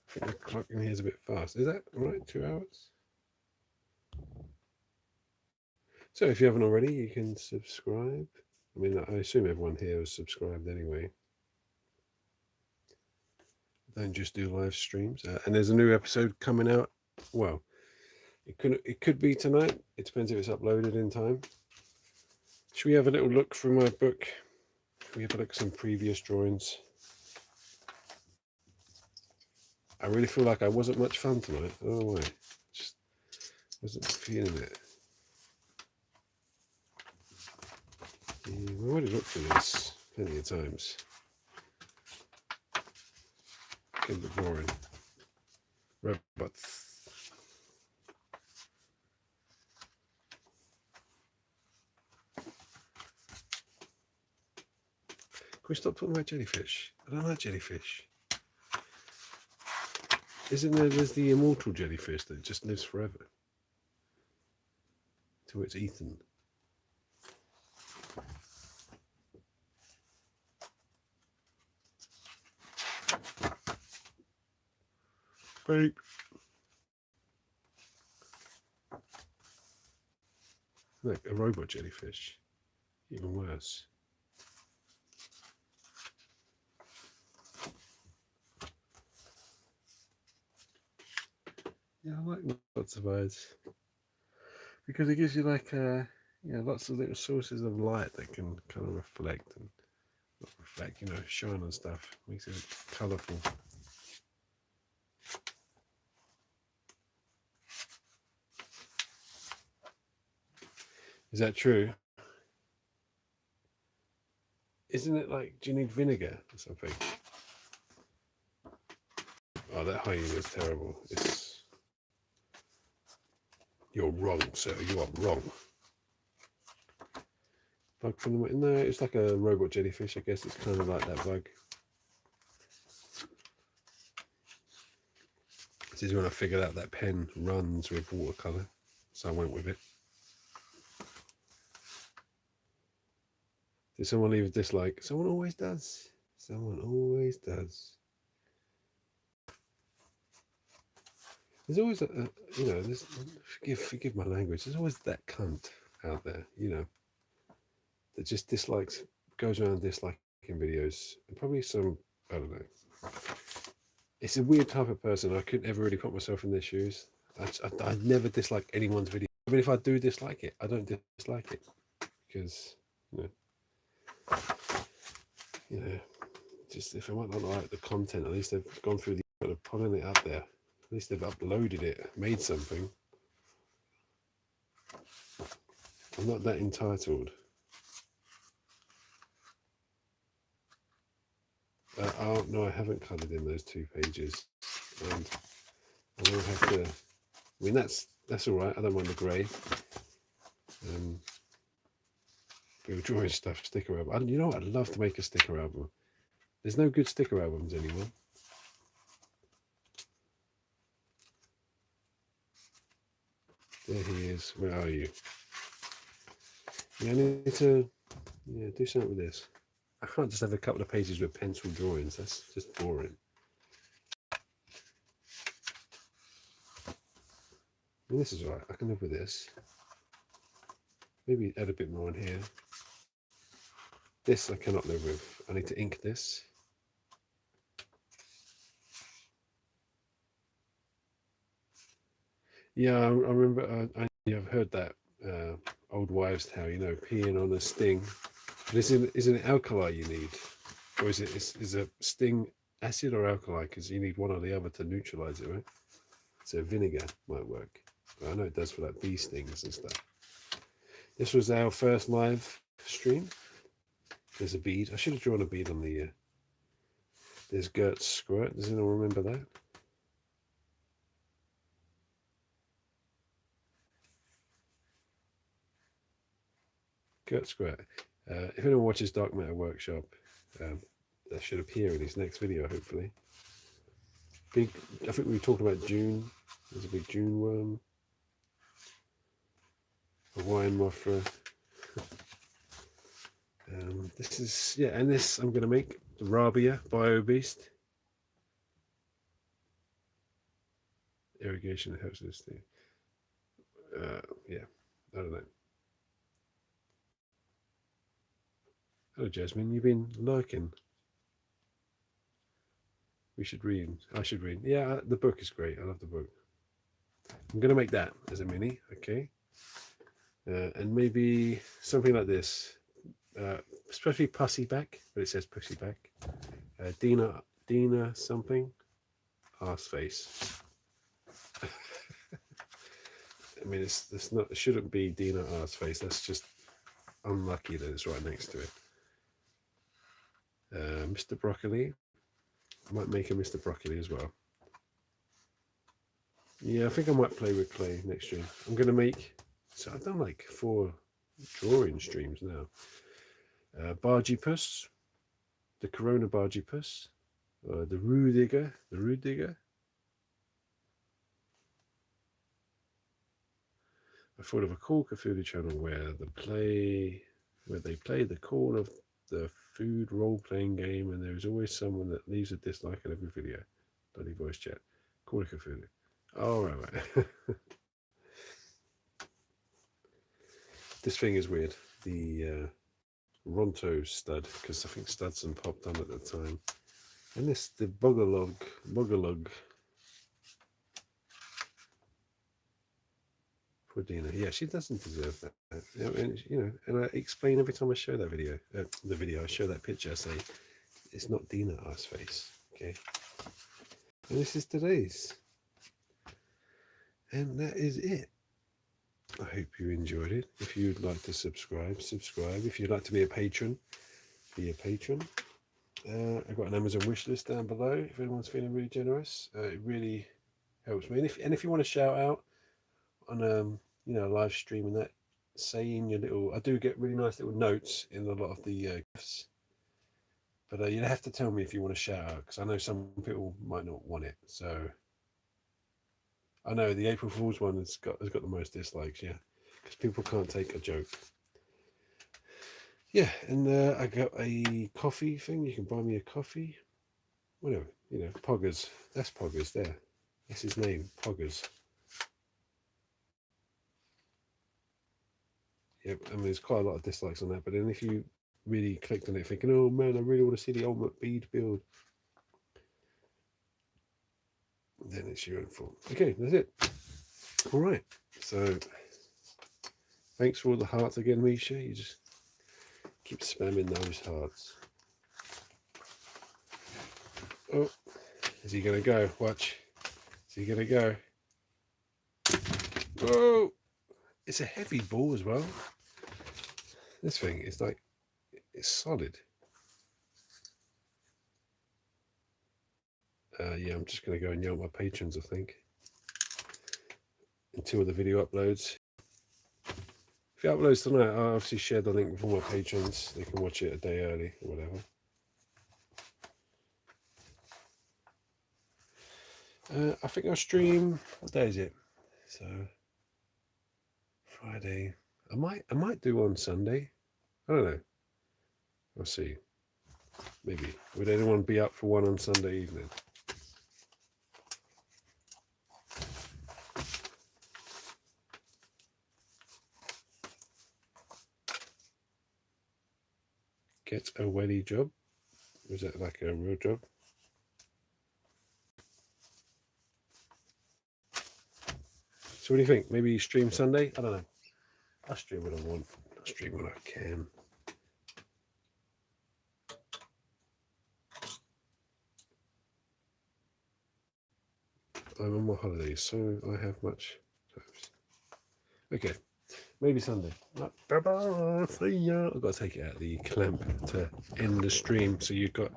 I think the clock in here is a bit fast. Is that right? 2 hours? So if you haven't already, you can subscribe. I mean, I assume everyone here is subscribed anyway. Don't just do live streams. And there's a new episode coming out. Well, it could be tonight. It depends if it's uploaded in time. Should we have a little look through my book? Should we have a look at some previous drawings? I really feel like I wasn't much fun tonight. I don't know why. Just wasn't feeling it. Yeah, I've already looked at this plenty of times. Getting a bit boring. Robots. Can we stop talking about jellyfish? I don't like jellyfish. Isn't there's the immortal jellyfish that just lives forever till it's eaten? Beep. Look, a robot jellyfish. Even worse. Yeah, I like lots of eyes because it gives you like lots of little sources of light that can kind of reflect and not reflect, shine on stuff. Makes it colourful. Is that true? Isn't it like, do you need vinegar or something? Oh, that hyena is terrible. You're wrong, sir. You are wrong. Bug from the... No, it's like a robot jellyfish. I guess it's kind of like that bug. This is when I figured out that pen runs with watercolor, so I went with it. Did someone leave a dislike? Someone always does. Someone always does. There's always forgive my language. There's always that cunt out there, that just dislikes, goes around disliking videos. And probably some, I don't know. It's a weird type of person. I couldn't ever really put myself in their shoes. I never dislike anyone's video. I mean, if I do dislike it, I don't dislike it because, just if I might not like the content, at least they've gone through the effort of putting it up there. At least they've uploaded it, made something. I'm not that entitled. Oh no, I haven't coloured in those 2 pages, and I will have to. I mean, that's all right. I don't mind the grey. We're drawing stuff, sticker album. You know what? I'd love to make a sticker album. There's no good sticker albums anymore. There he is. Where are you? Yeah, I need to do something with this. I can't just have a couple of pages with pencil drawings. That's just boring. I mean, this is all right. I can live with this. Maybe add a bit more on here. This I cannot live with. I need to ink this. Yeah, I remember. I've heard that old wives' tale. Peeing on a sting. But isn't it alkali you need, or is a sting acid or alkali? Because you need one or the other to neutralize it, right? So vinegar might work. But I know it does for like bee stings and stuff. This was our first live stream. There's a bead. I should have drawn a bead on the. There's Gert's squirt. Does anyone remember that? Gert's squirt. If anyone watches Dark Matter Workshop, that should appear in his next video, hopefully. I think we talked about June. There's a big June worm. A Hawaiian Mothra. This is, yeah, and this I'm going to make the Rabia Bio Beast. Irrigation helps this thing. Yeah, I don't know. Hello, Jasmine. You've been lurking. We should read. I should read. Yeah, the book is great. I love the book. I'm going to make that as a mini, okay? And maybe something like this. Especially Pussyback, but it says Pussyback. Dina something. Arse face. I mean, it's not. It shouldn't be Dina Arse face. That's just unlucky that it's right next to it. Mr. Broccoli. I might make a Mr. Broccoli as well. Yeah, I think I might play with clay next stream. I'm going to make... So I've done like 4 drawing streams now. Bargipus. The Corona Bargipus. The Rue Digger. The Rue Digger. I thought of a cool Cthulhu channel where they play the call of the food role-playing game, and there's always someone that leaves a dislike on every video. Bloody voice chat. Call of Cthulhu. Oh, right. This thing is weird. The Ronto stud, because I think studs and popped on at the time. And this, the Buggerlug. Poor Dina. Yeah, she doesn't deserve that. And, you know, and I explain every time I show that video. I show that picture, I say, it's not Dina ass face. Okay. And this is today's. And that is it. I hope you enjoyed it. If you'd like to subscribe. If you'd like to be a patron, be a patron. I've got an Amazon wish list down below if anyone's feeling really generous. It really helps me. And if you want to shout out on you know, live stream and that, say in your little... I do get really nice little notes in a lot of the gifts. But you have to tell me if you want to shout out, because I know some people might not want it. So I know the April Fool's one has got the most dislikes, yeah, because people can't take a joke. Yeah, and I got a coffee thing. You can buy me a coffee. Whatever, you know, Poggers. That's Poggers there. That's his name, Poggers. Yep, I mean, there's quite a lot of dislikes on that. But then if you really clicked on it thinking, oh man, I really want to see the ultimate bead build, then it's your own fault. Okay, that's it. All right. So thanks for all the hearts again, Misha. You just keep spamming those hearts. Oh, is he going to go? Watch. Is he going to go? Oh, it's a heavy ball as well. This thing is like, it's solid. Yeah, I'm just going to go and yell at my patrons, I think, until the video uploads. If it uploads tonight, I'll obviously share the link with all my patrons. They can watch it a day early or whatever. I think I'll stream... What day is it? So Friday. I might do on Sunday. I don't know. I'll see. Maybe. Would anyone be up for one on Sunday evening? Get a weddy job? Was that like a real job? So what do you think? Maybe stream Sunday? I don't know. I'll stream what I want. I'll stream what I can. I'm on my holidays, so I have much time. Okay, maybe Sunday. See ya. I've got to take it out of the clamp to end the stream, so you've got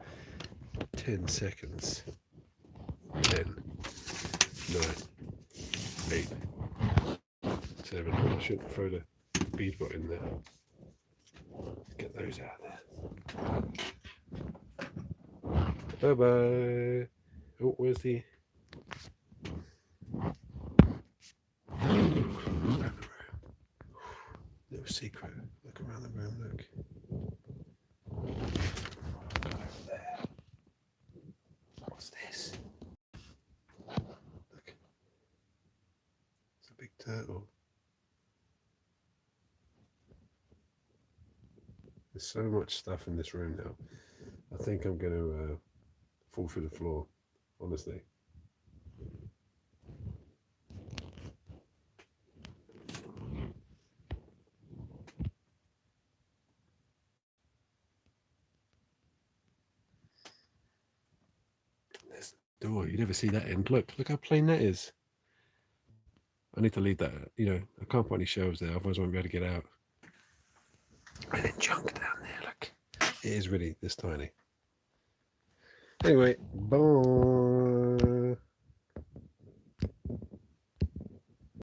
10 seconds. 10, 9, 8, 7. I shouldn't throw the bead bot in there. Get those out there. Bye-bye. Oh, where's the... Around the room. Little secret. Look around the room, look. turtle. There's so much stuff in this room now. I think I'm going to fall through the floor, honestly. There's the door. You never see that end. Look how plain that is. I need to leave that. You know, I can't put any shelves there, otherwise I won't be able to get out. And then junk down there, look. It is really this tiny. Anyway, bye.